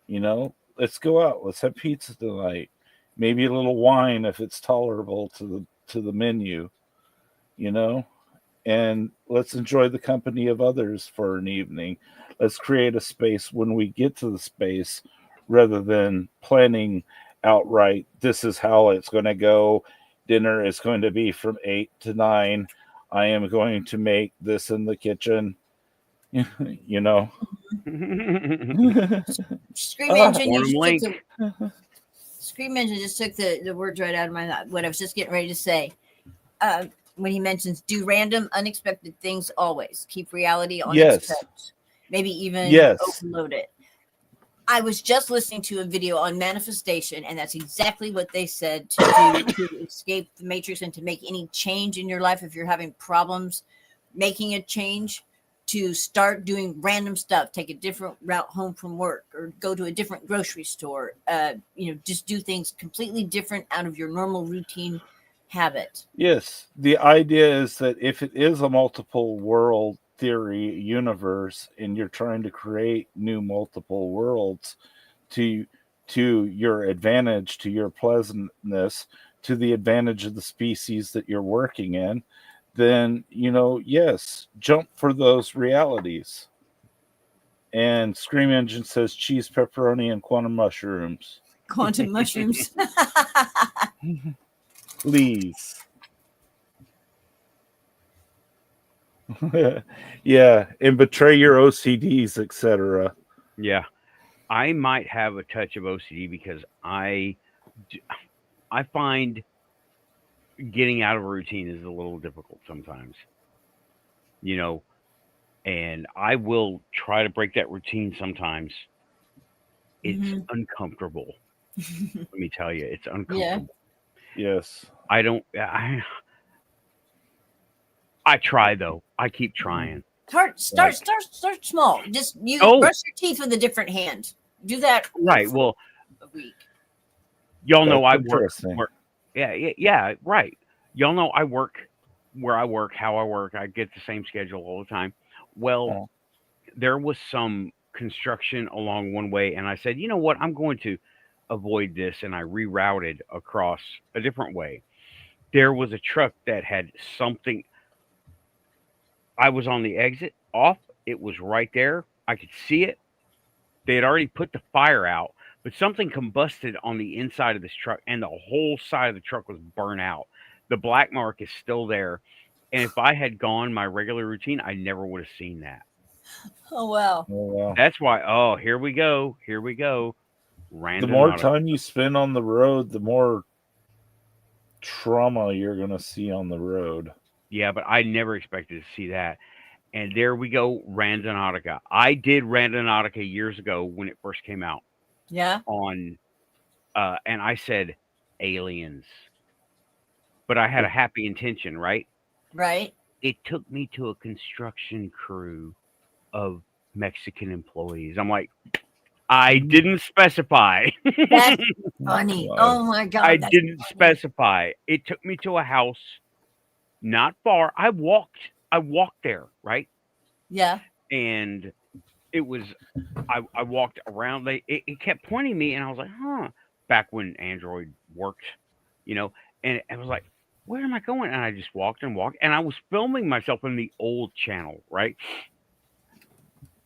You know, let's go out. Let's have pizza tonight. Maybe a little wine if it's tolerable to the menu. You know, and let's enjoy the company of others for an evening. Let's create a space when we get to the space, rather than planning outright, this is how it's going to go. Dinner is going to be from 8 to 9. I am going to make this in the kitchen. You know. Scream Engine, Scream Engine just took the words right out of my mouth. What I was just getting ready to say. When he mentions do random, unexpected things always. Keep reality on its toes. Maybe even overload it. I was just listening to a video on manifestation, and that's exactly what they said to do to escape the matrix and to make any change in your life. If you're having problems making a change, to start doing random stuff, take a different route home from work, or go to a different grocery store. Just do things completely different out of your normal routine habit. Yes, the idea is that if it is a multiple world theory universe, and you're trying to create new multiple worlds to your advantage, to your pleasantness, to the advantage of the species that you're working in, then, yes, jump for those realities. And Scream Engine says cheese, pepperoni, and quantum mushrooms. Quantum mushrooms. Please. Yeah, and betray your OCDs, etc. Yeah, I might have a touch of OCD because I find getting out of a routine is a little difficult sometimes. And I will try to break that routine sometimes. It's uncomfortable. Let me tell you, it's uncomfortable. Yeah. Yes. I try though. I keep trying. Start small. Just brush your teeth with a different hand. Do that. Right. Well, a week. Y'all know I work. Yeah. Right. Y'all know I work where I work, how I work. I get the same schedule all the time. Well, there was some construction along one way, and I said, you know what? I'm going to avoid this, and I rerouted across a different way. There was a truck that had something. I was on the exit off. It was right there. I could see it. They had already put the fire out, but something combusted on the inside of this truck, and the whole side of the truck was burnt out. The black mark is still there. And if I had gone my regular routine, I never would have seen that. Oh, wow. That's why, here we go. The more time you spend on the road, the more trauma you're going to see on the road. Yeah, but I never expected to see that. And there we go, Randonautica. I did Randonautica years ago when it first came out. Yeah. And I said aliens. But I had a happy intention, right? Right. It took me to a construction crew of Mexican employees. I'm like, I didn't specify. That's funny. Oh my God. I didn't specify. It took me to a house not far. I walked there, right? Yeah. And it was, I walked around. It kept pointing me, and I was like, huh. Back when Android worked, and I was like, where am I going? And I just walked, and I was filming myself in the old channel, right?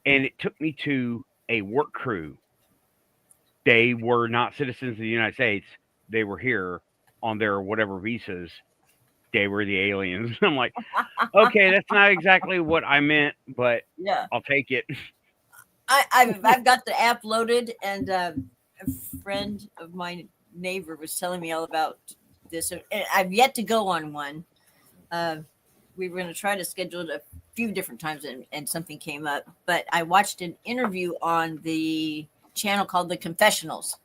And it took me to a work crew. They were not citizens of the United States. They were here on their whatever visas. They were the aliens. I'm like, okay, that's not exactly what I meant, but yeah, I'll take it. I've got the app loaded, and a friend of my neighbor was telling me all about this. I've yet to go on one. We were going to try to schedule it a few different times, and something came up. But I watched an interview on the channel called The Confessionals,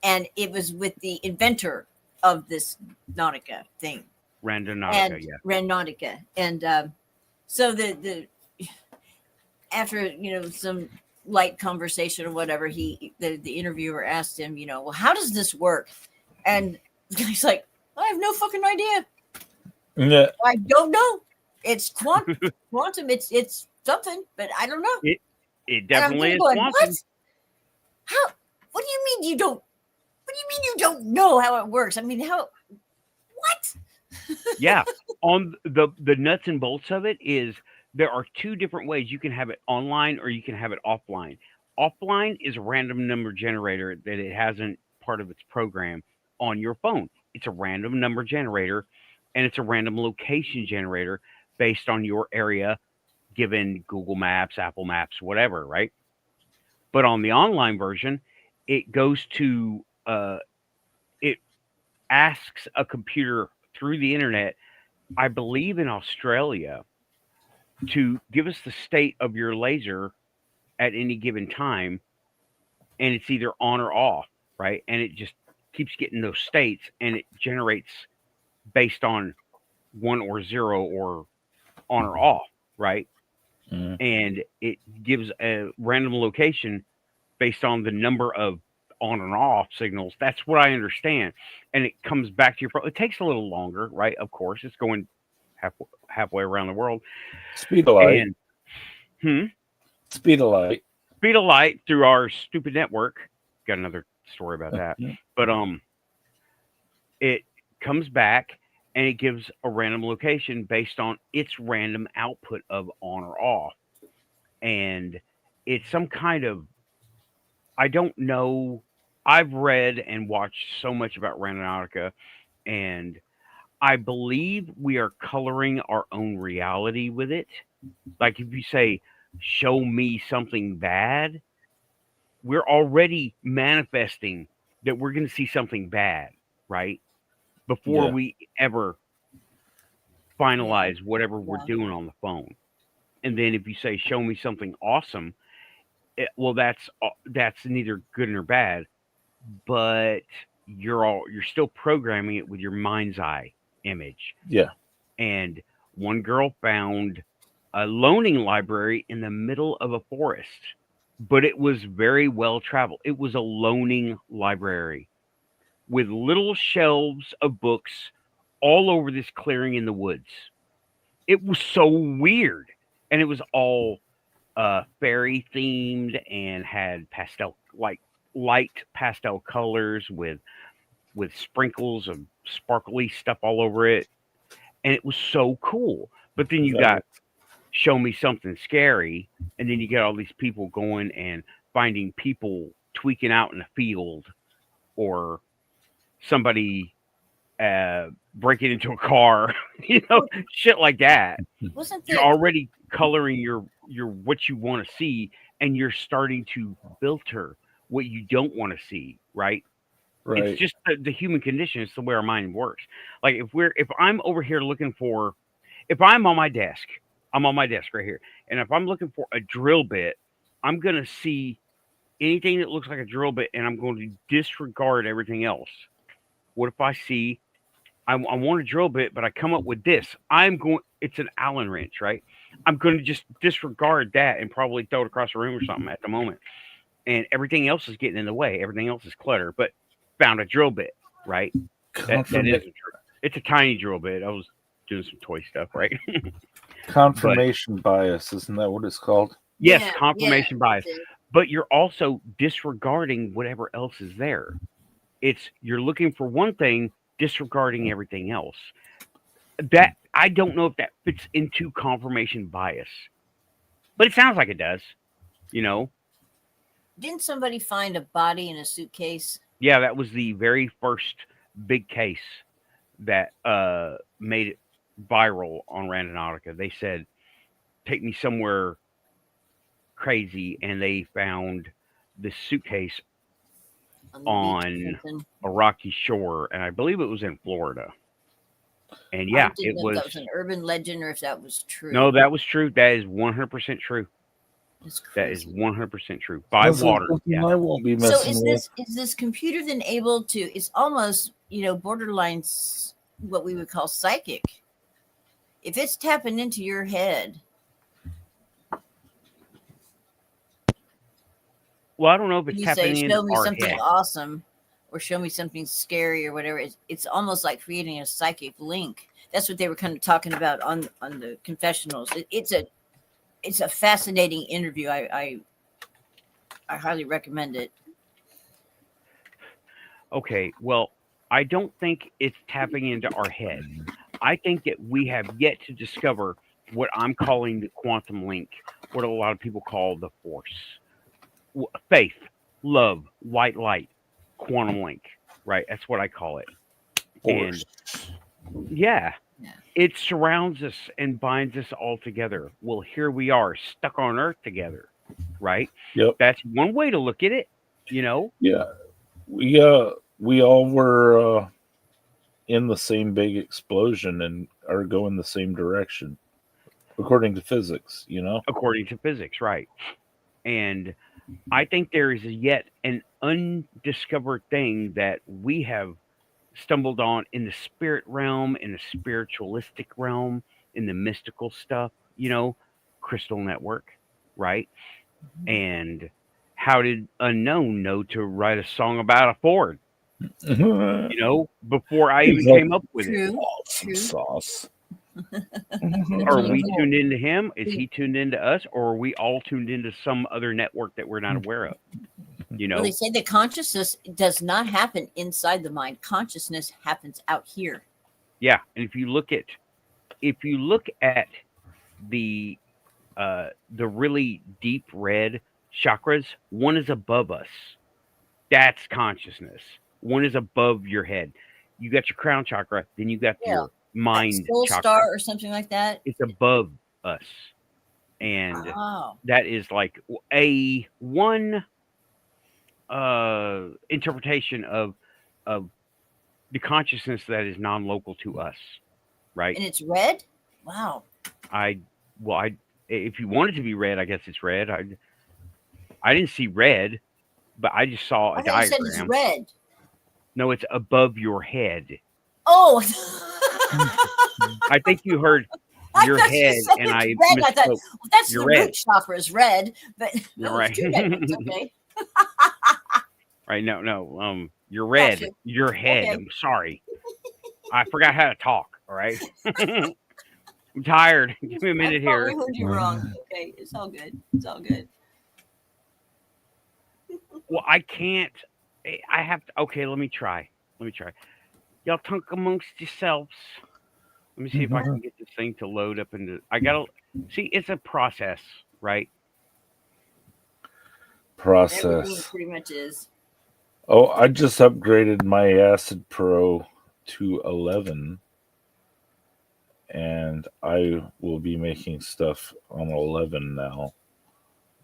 and it was with the inventor of this Nautica thing. Randonautica. And so the after some light conversation or whatever, the interviewer asked him, well, how does this work? And he's like, I have no fucking idea. Yeah. I don't know. It's quantum. It's something, but I don't know. It definitely is going, quantum. what? How? What do you mean you don't? What do you mean you don't know how it works? I mean, how? What? Yeah, on the nuts and bolts of it is there are two different ways you can have it online or you can have it offline. Offline is a random number generator that it hasn't part of its program on your phone. It's a random number generator and it's a random location generator based on your area given Google Maps, Apple Maps, whatever, right? But on the online version, it goes to it asks a computer through the internet, I believe in Australia, to give us the state of your laser at any given time, and it's either on or off, right? And it just keeps getting those states, and it generates based on 1 or 0 or on or off, right? Mm. And it gives a random location based on the number of on and off signals. That's what I understand. And it comes back to your phone. It takes a little longer, right? Of course, it's going halfway around the world. Speed of light. Speed of light. Speed of light through our stupid network. Got another story about that. But it comes back and it gives a random location based on its random output of on or off. And it's some kind of, I don't know. I've read and watched so much about Randonautica, and I believe we are coloring our own reality with it. Like if you say, show me something bad, we're already manifesting that we're going to see something bad, right? Before we ever finalize whatever we're doing on the phone. And then if you say, show me something awesome, well, that's neither good nor bad, but you're still programming it with your mind's eye image. Yeah. And one girl found a loaning library in the middle of a forest, but it was very well traveled. It was a loaning library with little shelves of books all over this clearing in the woods. It was so weird. And it was all fairy themed and had light pastel colors with sprinkles of sparkly stuff all over it, and it was so cool. But then you got show me something scary, and then you get all these people going and finding people tweaking out in the field, or somebody breaking into a car, shit like that. You're already coloring your what you want to see, and you're starting to filter what you don't want to see, right? It's just the human condition. It's the way our mind works. Like if I'm over here looking for, if I'm on my desk right here, and if I'm looking for a drill bit, I'm gonna see anything that looks like a drill bit, and I'm going to disregard everything else. What if I see I want a drill bit, but I come up with this? It's an Allen wrench, right? I'm going to just disregard that and probably throw it across the room or something at the moment. And everything else is getting in the way. Everything else is clutter, but found a drill bit, right? It's a tiny drill bit. I was doing some toy stuff, right? Confirmation bias, isn't that what it's called? Yes, confirmation bias. But you're also disregarding whatever else is there. You're looking for one thing, disregarding everything else. That I don't know if that fits into confirmation bias, but it sounds like it does. Didn't somebody find a body in a suitcase? Yeah, that was the very first big case that made it viral on Randonautica. They said, "Take me somewhere crazy," and they found this suitcase on a rocky shore, and I believe it was in Florida. And yeah, it was. That was an urban legend, or if that was true. No, that was true. That is 100% true. That is 100% true. By water. Yeah. I won't be messing is this computer then able to? It's almost borderline what we would call psychic. If it's tapping into your head, Well, I don't know if When it's you say tapping show into me our something head. awesome or show me something scary or whatever, it's almost like creating a psychic link. That's what they were kind of talking about on the confessionals. It's a fascinating interview. I highly recommend it. Okay, well, I don't think it's tapping into our head. I think that we have yet to discover what I'm calling the quantum link, what a lot of people call the force. Faith, love, white light, quantum link, right? That's what I call it. And yeah, Yeah. it surrounds us and binds us all together. Well, here we are, stuck on Earth together, right? Yep. That's one way to look at it, you know? Yeah. We all were in the same big explosion and are going the same direction, according to physics, you know? According to physics, right? And I think there is yet an undiscovered thing that we have stumbled on in the spirit realm, in the spiritualistic realm, in the mystical stuff, you know, Crystal Network, right? And how did Unknown know to write a song about a Ford, you know, before I even came up with it? True. Awesome sauce. Are we tuned into him? Is he tuned into us? Or are we all tuned into some other network that we're not aware of? You know, Well, they say that consciousness does not happen inside the mind. Consciousness happens out here. yeah. And if you look at the really deep red chakras, one is above us. That's consciousness. One is above your head. You got your crown chakra, then you got Yeah. your mind Soul chakra. star or something like that. It's above us. And Oh, that is like a one interpretation of the consciousness that is non-local to us, right? and it's red. Wow. If you want it to be red, I guess it's red. I didn't see red, but I just saw a I thought you said it's diagram. red. No, it's above your head. Oh. I think you heard I your thought you head, said and it's I red. I thought, misspoke. well, that's You're the red. root chakra is red, but You're no, right. it's two red ones. Okay. Right? No. You're red. Gotcha. Your head. Okay. I'm sorry. I forgot how to talk. All right. I'm tired. Give me a minute I probably here. heard you wrong. Okay, it's all good. It's all good. Well, I can't. I have to. Okay, let me try. Y'all talk amongst yourselves. Let me see if I can get this thing to load up into. I gotta see. It's a process, right? Everything Process. pretty much is. Oh, I just upgraded my Acid Pro to 11, and I will be making stuff on 11 now,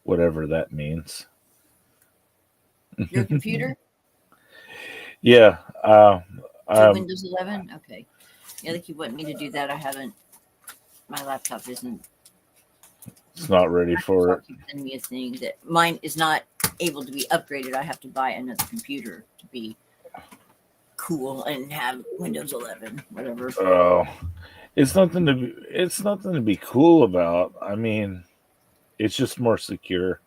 whatever that means. Your computer? Yeah. So Windows 11? Okay. Yeah, they keep wanting me to do that. I haven't. My laptop isn't. It's not ready for it. Microsoft keeps sending me a thing that mine is not able to be upgraded. I have to buy another computer to be cool and have Windows 11, whatever. Oh, it's nothing to be cool about. I mean, it's just more secure.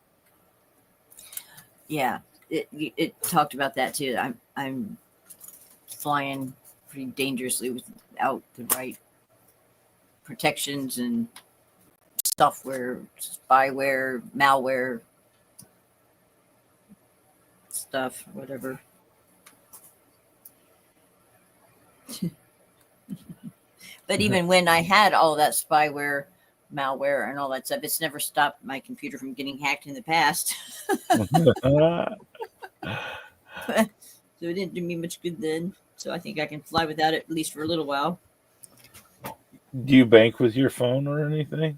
Yeah, it talked about that too. I'm flying pretty dangerously without the right protections and software, spyware, malware stuff, whatever. But even when I had all that spyware, malware, and all that stuff, it's never stopped my computer from getting hacked in the past. So it didn't do me much good then. So I think I can fly without it at least for a little while. Do you bank with your phone or anything?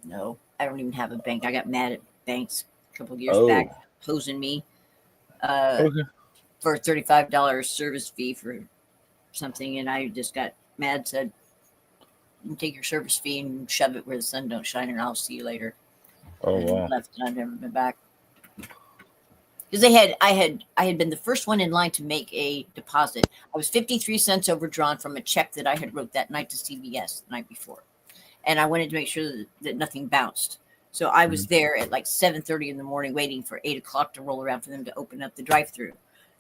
No, I don't even have a bank. I got mad at banks a couple of years back, hosing me for a $35 service fee for something, and I just got mad. Said, "You take your service fee and shove it where the sun don't shine, and I'll see you later." Oh And wow! left, and I've never been back. Because I had been the first one in line to make a deposit. I was 53 cents overdrawn from a check that I had wrote that night to CVS the night before, and I wanted to make sure that nothing bounced. So I was there at like 7:30 in the morning, waiting for 8 o'clock to roll around for them to open up the drive-through.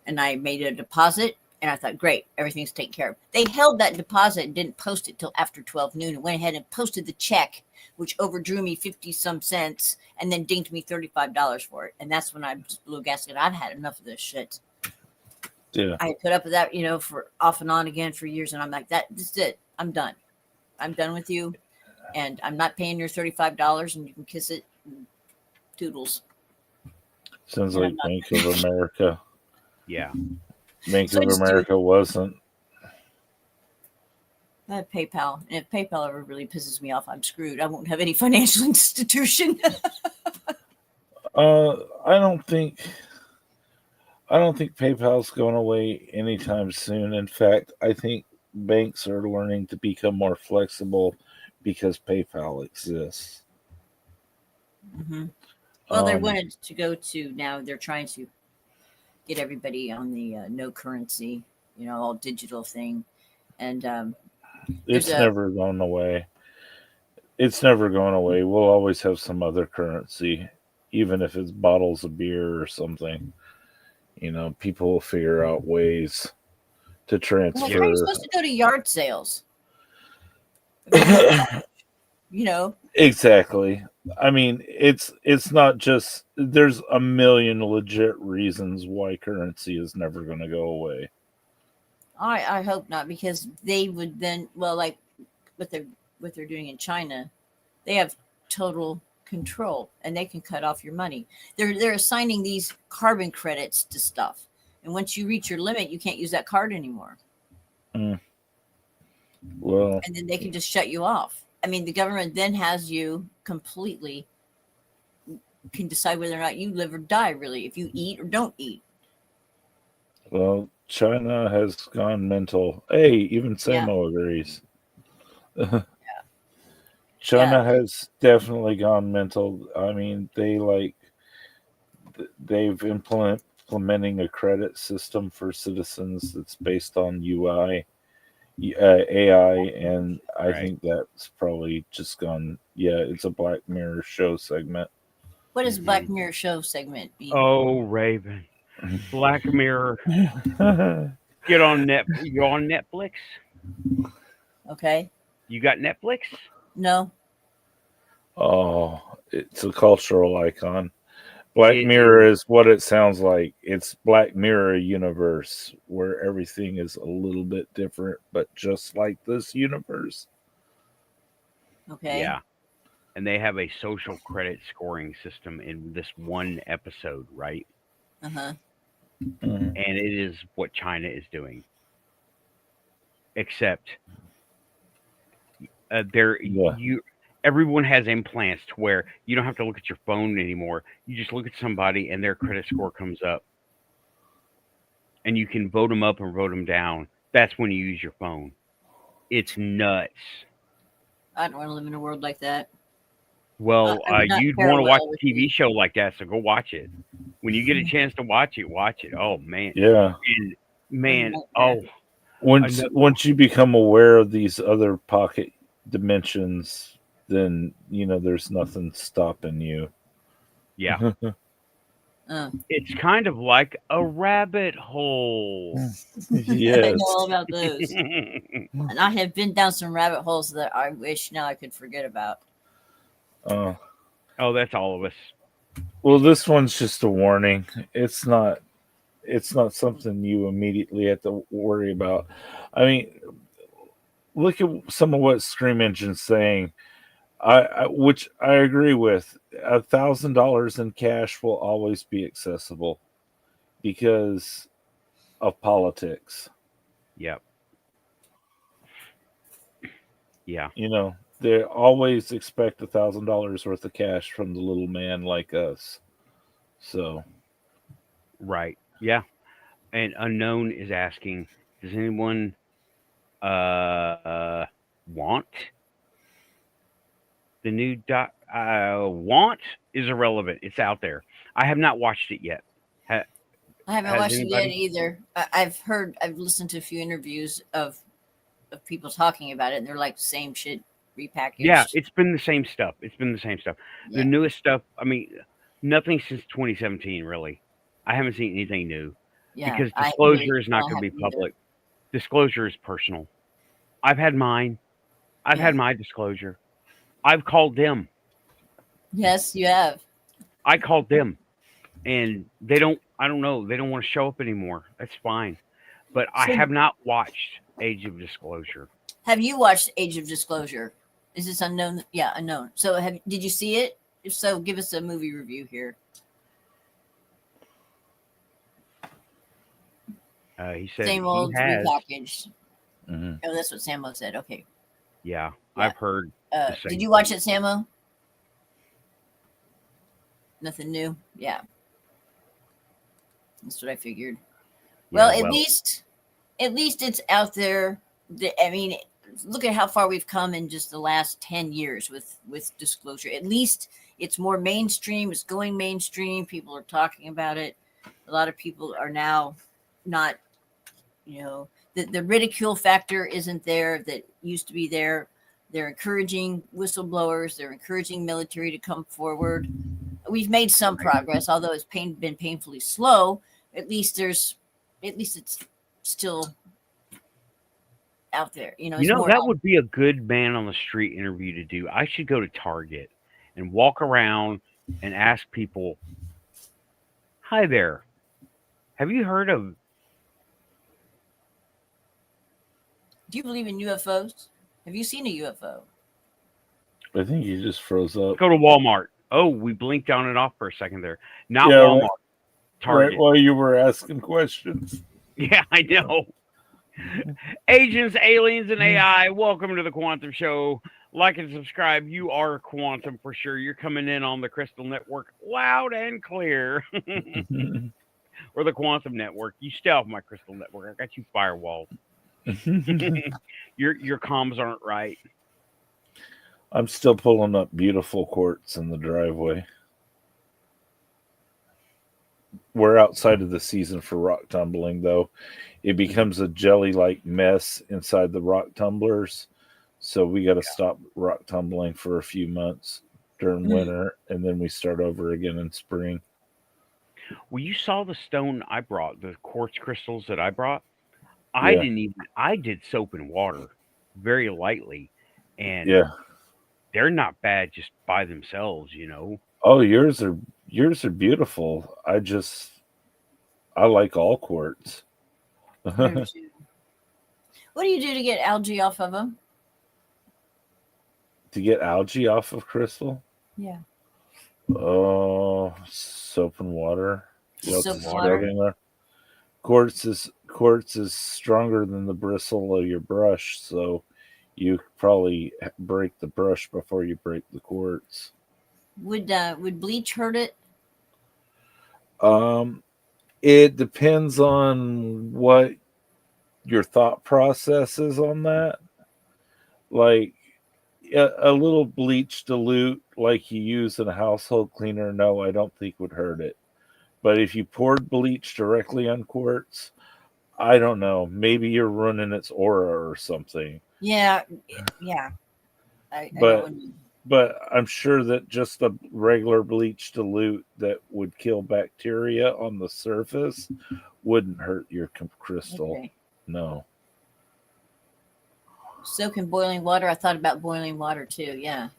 And I made a deposit, and I thought, great, everything's taken care of. They held that deposit and didn't post it till after 12 noon, and went ahead and posted the check, which overdrew me 50 some cents, and then dinged me $35 for it. And that's when I just blew a gasket. I've had enough of this shit. Yeah. I put up with that, for off and on again for years, and I'm like, this is it. I'm done. I'm done with you, and I'm not paying your $35, and you can kiss it. Toodles. Sounds like Bank of America. Yeah. Bank of America wasn't. I have PayPal, and if PayPal ever really pisses me off, I'm screwed. I won't have any financial institution. I don't think PayPal's going away anytime soon. In fact, I think banks are learning to become more flexible because PayPal exists. Mm-hmm. Well, they wanted to go to, now they're trying to get everybody on the no currency, all digital thing. And it's never going away. It's never going away. We'll always have some other currency, even if it's bottles of beer or something. People will figure out ways to transfer. Well, how are you supposed to go to yard sales? Exactly. I mean, it's not just, there's a million legit reasons why currency is never going to go away. I hope not, because they would then, well, like what they're doing in China, they have total control, and they can cut off your money. They're assigning these carbon credits to stuff, and once you reach your limit, you can't use that card anymore. Well, and then they can just shut you off. I mean, the government then has you completely, can decide whether or not you live or die, really, if you eat or don't eat. Well, China has gone mental. Hey, even Samo agrees. China has definitely gone mental. I mean, they've implementing a credit system for citizens that's based on AI, and I think that's probably just gone. Yeah, it's a Black Mirror show segment. What does Black Mirror show segment mean? Oh, Raven. Black Mirror. Get on You on Netflix? Okay. You got Netflix? No. Oh, it's a cultural icon. Black Mirror is what it sounds like. It's Black Mirror universe where everything is a little bit different, but just like this universe. Okay. Yeah. And they have a social credit scoring system in this one episode, right? Uh-huh. Mm-hmm. And it is what China is doing. Except everyone has implants to where you don't have to look at your phone anymore. You just look at somebody and their credit score comes up. And you can vote them up or vote them down. That's when you use your phone. It's nuts. I don't want to live in a world like that. Well, you'd want to watch a TV show like that, so go watch it. When you get a chance to watch it, watch it. Oh, man. Yeah. And, man, Once you become aware of these other pocket dimensions, then, there's nothing stopping you. Yeah. It's kind of like a rabbit hole. Yes. I know all about those. And I have been down some rabbit holes that I wish now I could forget about. Oh, that's all of us. Well, this one's just a warning. It's not something you immediately have to worry about. I mean, look at some of what Scream Engine's saying. Which I agree with. $1,000 in cash will always be accessible because of politics. Yep. Yeah. They always expect $1,000 worth of cash from the little man like us. So. Right. Yeah. And Unknown is asking, does anyone want the new want is irrelevant. It's out there. I have not watched it yet. I haven't watched it yet either. I've listened to a few interviews of people talking about it, and they're like, same shit repackaged. Yeah, it's been the same stuff. It's been the same stuff. Yeah. The newest stuff, I mean, nothing since 2017, really. I haven't seen anything new Yeah, because I disclosure really is not don't going to have be either. public. Disclosure is personal. I've had mine. I've Yeah. had my disclosure. I've called them. Yes, you have. I called them, and they don't. I don't know. They don't want to show up anymore. That's fine. But I So- have not watched Age of Disclosure. Have you watched Age of Disclosure? Is this unknown? Yeah, unknown. So did you see it? If so, give us a movie review here. He said Same he old has. repackaged. Mhm. Oh, that's what Samo said. Okay. Yeah, Yeah. I've heard. the Did same you watch thing. it, Samo? Nothing new. Yeah. That's what I figured. Well, Yeah, at least it's out there. I mean, look at how far we've come in just the last 10 years with disclosure. At least it's more mainstream. It's going mainstream. People are talking about it. A lot of people are now not, the ridicule factor isn't there that used to be there. They're encouraging whistleblowers. They're encouraging military to come forward. We've made some progress, although it's been painfully slow. At least it's still out there. It's more that would be a good man on the street interview to do. I should go to Target and walk around and ask people, "Hi there, have you heard of?" Do you believe in UFOs? Have you seen a UFO? I think he just froze up. Go to Walmart. Oh, we blinked on and off for a second there. Not Yeah, Walmart. right. Target. Right while you were asking questions. Yeah, I know. Agents, aliens, and AI, welcome to the Quantum Show. Like and subscribe. You are Quantum for sure. You're coming in on the Crystal Network loud and clear. Or the Quantum Network. You stay off my Crystal Network. I got you firewalled. Your comms aren't right. I'm still pulling up beautiful quartz in the driveway. We're outside of the season for rock tumbling, though. It becomes a jelly-like mess inside the rock tumblers. So we got to stop rock tumbling for a few months during winter, and then we start over again in spring. Well, you saw the stone I brought, the quartz crystals that I brought. Yeah. I did soap and water very lightly, and Yeah. they're not bad just by themselves, Oh, yours are beautiful. I like all quartz. What do you do to get algae off of them? To get algae off of crystal? Yeah. Oh, soap and water. Just soap Else and water? scrubbing there. Quartz is stronger than the bristle of your brush, so you probably break the brush before you break the quartz. Would bleach hurt it? It depends on what your thought process is on that. Like a little bleach dilute like you use in a household cleaner, no, I don't think would hurt it. But if you poured bleach directly on quartz, I don't know. Maybe you're ruining its aura or something. Yeah. I know what you mean. But I'm sure that just a regular bleach dilute that would kill bacteria on the surface wouldn't hurt your crystal. Okay. No. Soak in boiling water. I thought about boiling water too. Yeah.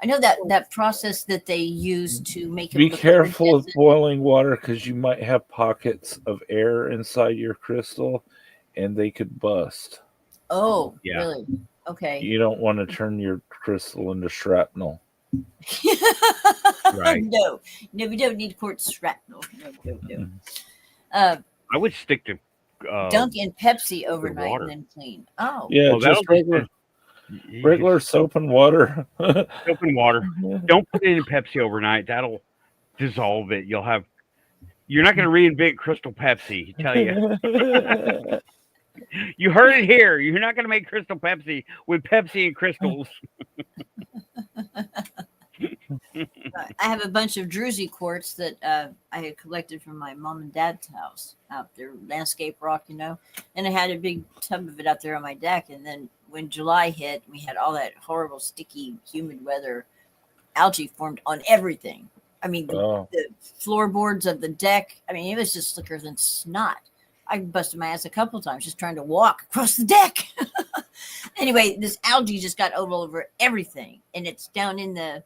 I know that process that they use to make it. Be look careful of iridescent. boiling water because you might have pockets of air inside your crystal and they could bust. Oh, Yeah. really? Okay. You don't want to turn your crystal into shrapnel. Right. No, we don't need quartz shrapnel. No. I would stick to Dunk in Pepsi overnight water. and then clean. Oh. Yeah, Well, just regular soap and water. soap and water. Don't put it in Pepsi overnight. That'll dissolve it. You're not going to reinvent Crystal Pepsi. I tell you. You heard it here. You're not going to make Crystal Pepsi with Pepsi and crystals. I have a bunch of druzy quartz that I had collected from my mom and dad's house out there, landscape rock, and I had a big tub of it out there on my deck. And then when July hit, we had all that horrible, sticky, humid weather. Algae formed on everything. I mean, the floorboards of the deck. I mean, it was just slicker than snot. I busted my ass a couple of times just trying to walk across the deck. Anyway, this algae just got all over everything, and it's down in the,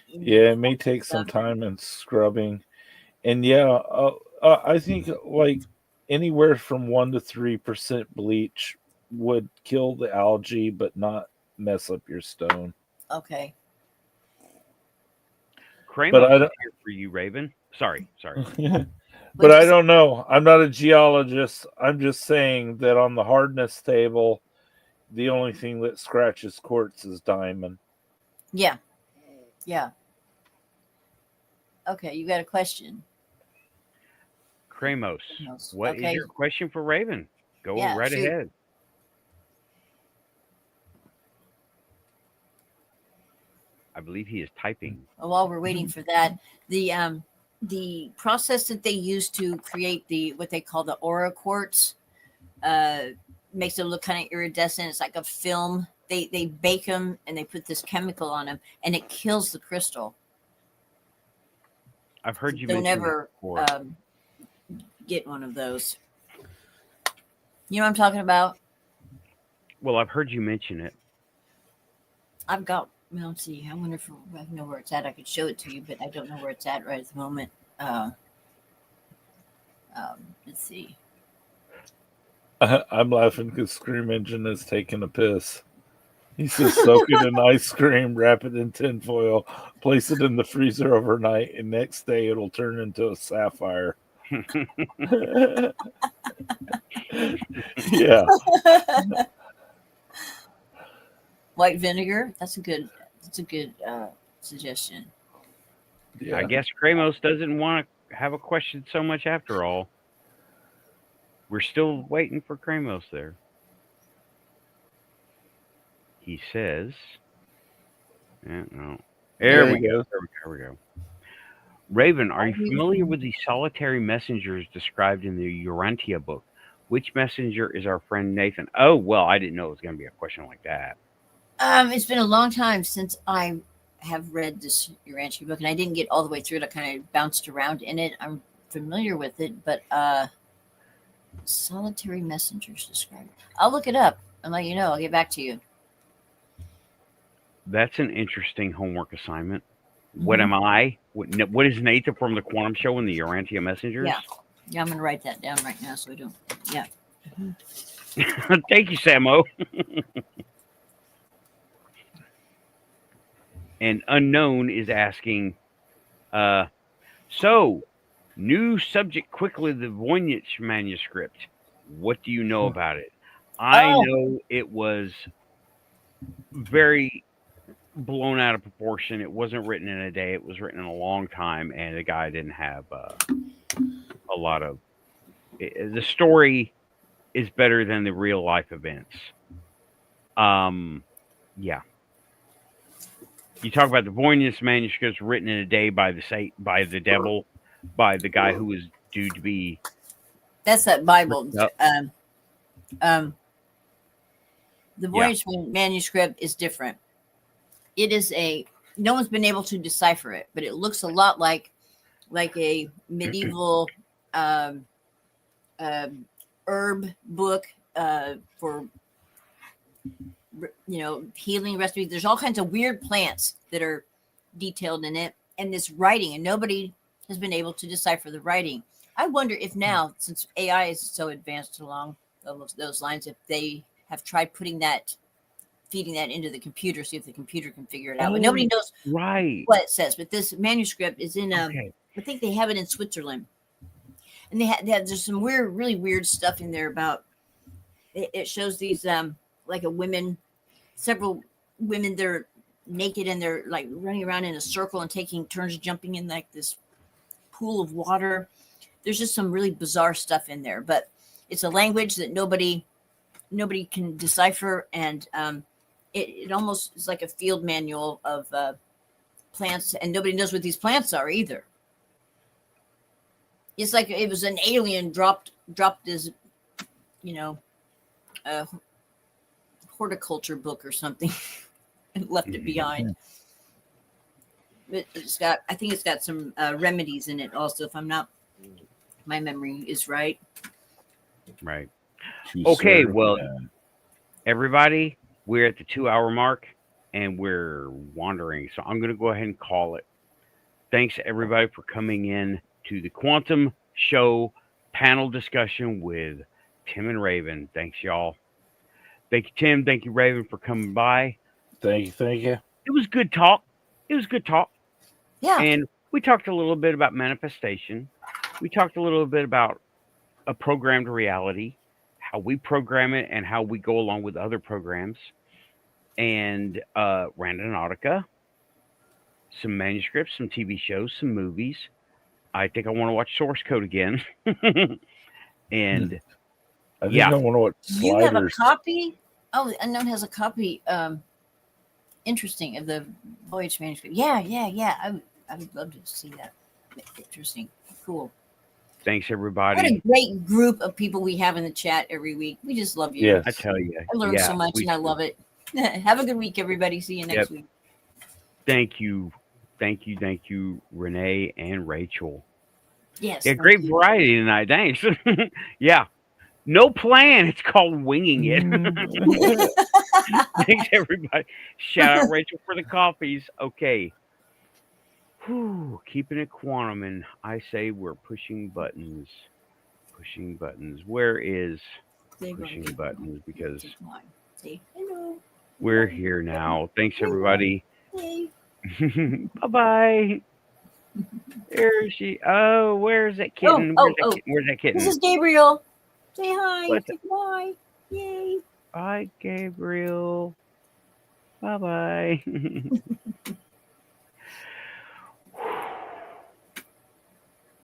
Yeah, it may take some time and scrubbing. And yeah, I think like anywhere from 1% to 3% bleach would kill the algae, but not mess up your stone. Okay. Kramer is here for you, Raven. Sorry. But I don't know. I'm not a geologist. I'm just saying that on the hardness table, the only thing that scratches quartz is diamond. Yeah. Okay, you got a question. Kramos, what is your question for Raven? Go right ahead. I believe he is typing. While we're waiting for that, the process that they use to create what they call the aura quartz makes it look kind of iridescent. It's like a film. They bake them and they put this chemical on them, and it kills the crystal. I've heard you mention never get one of those. You know what I'm talking about? Well, I've heard you mention it. I've got. Well, let's see. I wonder if I know where it's at. I could show it to you, but I don't know where it's at right at the moment. Let's see. I'm laughing because Scream Engine is taking a piss. He says, soak it in ice cream, wrap it in tinfoil, place it in the freezer overnight, and next day it'll turn into a sapphire. Yeah. White vinegar. That's a good suggestion. Yeah. I guess Kramos doesn't want to have a question so much after all. We're still waiting for Kramos there. He says, no. There we go. There we go. Raven, are you familiar with the solitary messengers described in the Urantia book? Which messenger is our friend Nathan? Oh, well, I didn't know it was going to be a question like that. It's been a long time since I have read this Urantia book, and I didn't get all the way through it. I kind of bounced around in it. I'm familiar with it, but solitary messengers described. I'll look it up and let you know. I'll get back to you. That's an interesting homework assignment. Mm-hmm. What am I? What is Nathan from the Quantum Show and the Urantia Messengers? Yeah, I'm going to write that down right now so I don't. Yeah. Mm-hmm. Thank you, Samo. And Unknown is asking, so, new subject quickly, the Voynich manuscript. What do you know about it? I know it was very blown out of proportion. It wasn't written in a day. It was written in a long time, and the guy didn't have a lot of... the story is better than the real life events. Yeah. You talk about the Voynich manuscripts written in a day by the devil, by the guy who was due to be... That's that Bible. The Voynich manuscript is different. It is no one's been able to decipher it, but it looks a lot like a medieval herb book for healing recipes. There's all kinds of weird plants that are detailed in it, and this writing, and nobody has been able to decipher the writing. I wonder if now, since AI is so advanced along those lines, if they have tried feeding that into the computer, see if the computer can figure it out. But nobody knows what it says. But this manuscript is in I think they have it in Switzerland, and there's some really weird stuff in there about. It shows these several women. They're naked and they're like running around in a circle and taking turns jumping in like this pool of water. There's just some really bizarre stuff in there, but it's a language that nobody can decipher, and it almost is like a field manual of plants, and nobody knows what these plants are either. It's like it was an alien dropped his, a horticulture book or something and left it behind. But I think it's got some remedies in it also, if my memory is right. Right. To Okay, serve well, man. everybody, we're at the 2-hour mark and we're wandering. So I'm going to go ahead and call it. Thanks, everybody, for coming in to the Quantum Show panel discussion with Tim and Raven. Thanks, y'all. Thank you, Tim. Thank you, Raven, for coming by. Thank you. It was good talk. Yeah. And we talked a little bit about manifestation. We talked a little bit about a programmed reality, how we program it and how we go along with other programs. And Randonautica, some manuscripts, some TV shows, some movies. I think I want to watch Source Code again. And I think yeah. I want to watch You have a Sliders. copy? Oh, Unknown has a copy. Interesting, of the Voyage manuscript. Yeah. I would love to see that. Interesting. Cool. thanks, What everybody. a great group of people we have in the chat every week. We just love you. Yes. I tell you. I learned so much and I love it. Have a good week, everybody. See you next week. Thank you, Renee and Rachel. Yes. Yeah, thank great you. variety tonight. Thanks. Yeah. No plan. It's called winging it. Thanks, everybody. Shout out Rachel for the coffees. Okay. Whew, keeping it quantum, and I say we're pushing buttons. Where is pushing buttons? Because Say hello. we're here now. Thanks, everybody. Hey. Bye-bye. There she. Oh, where's that kitten? Where's that kitten? This is Gabriel. Say hi. What's Say bye. Yay. Bye, Gabriel. Bye-bye.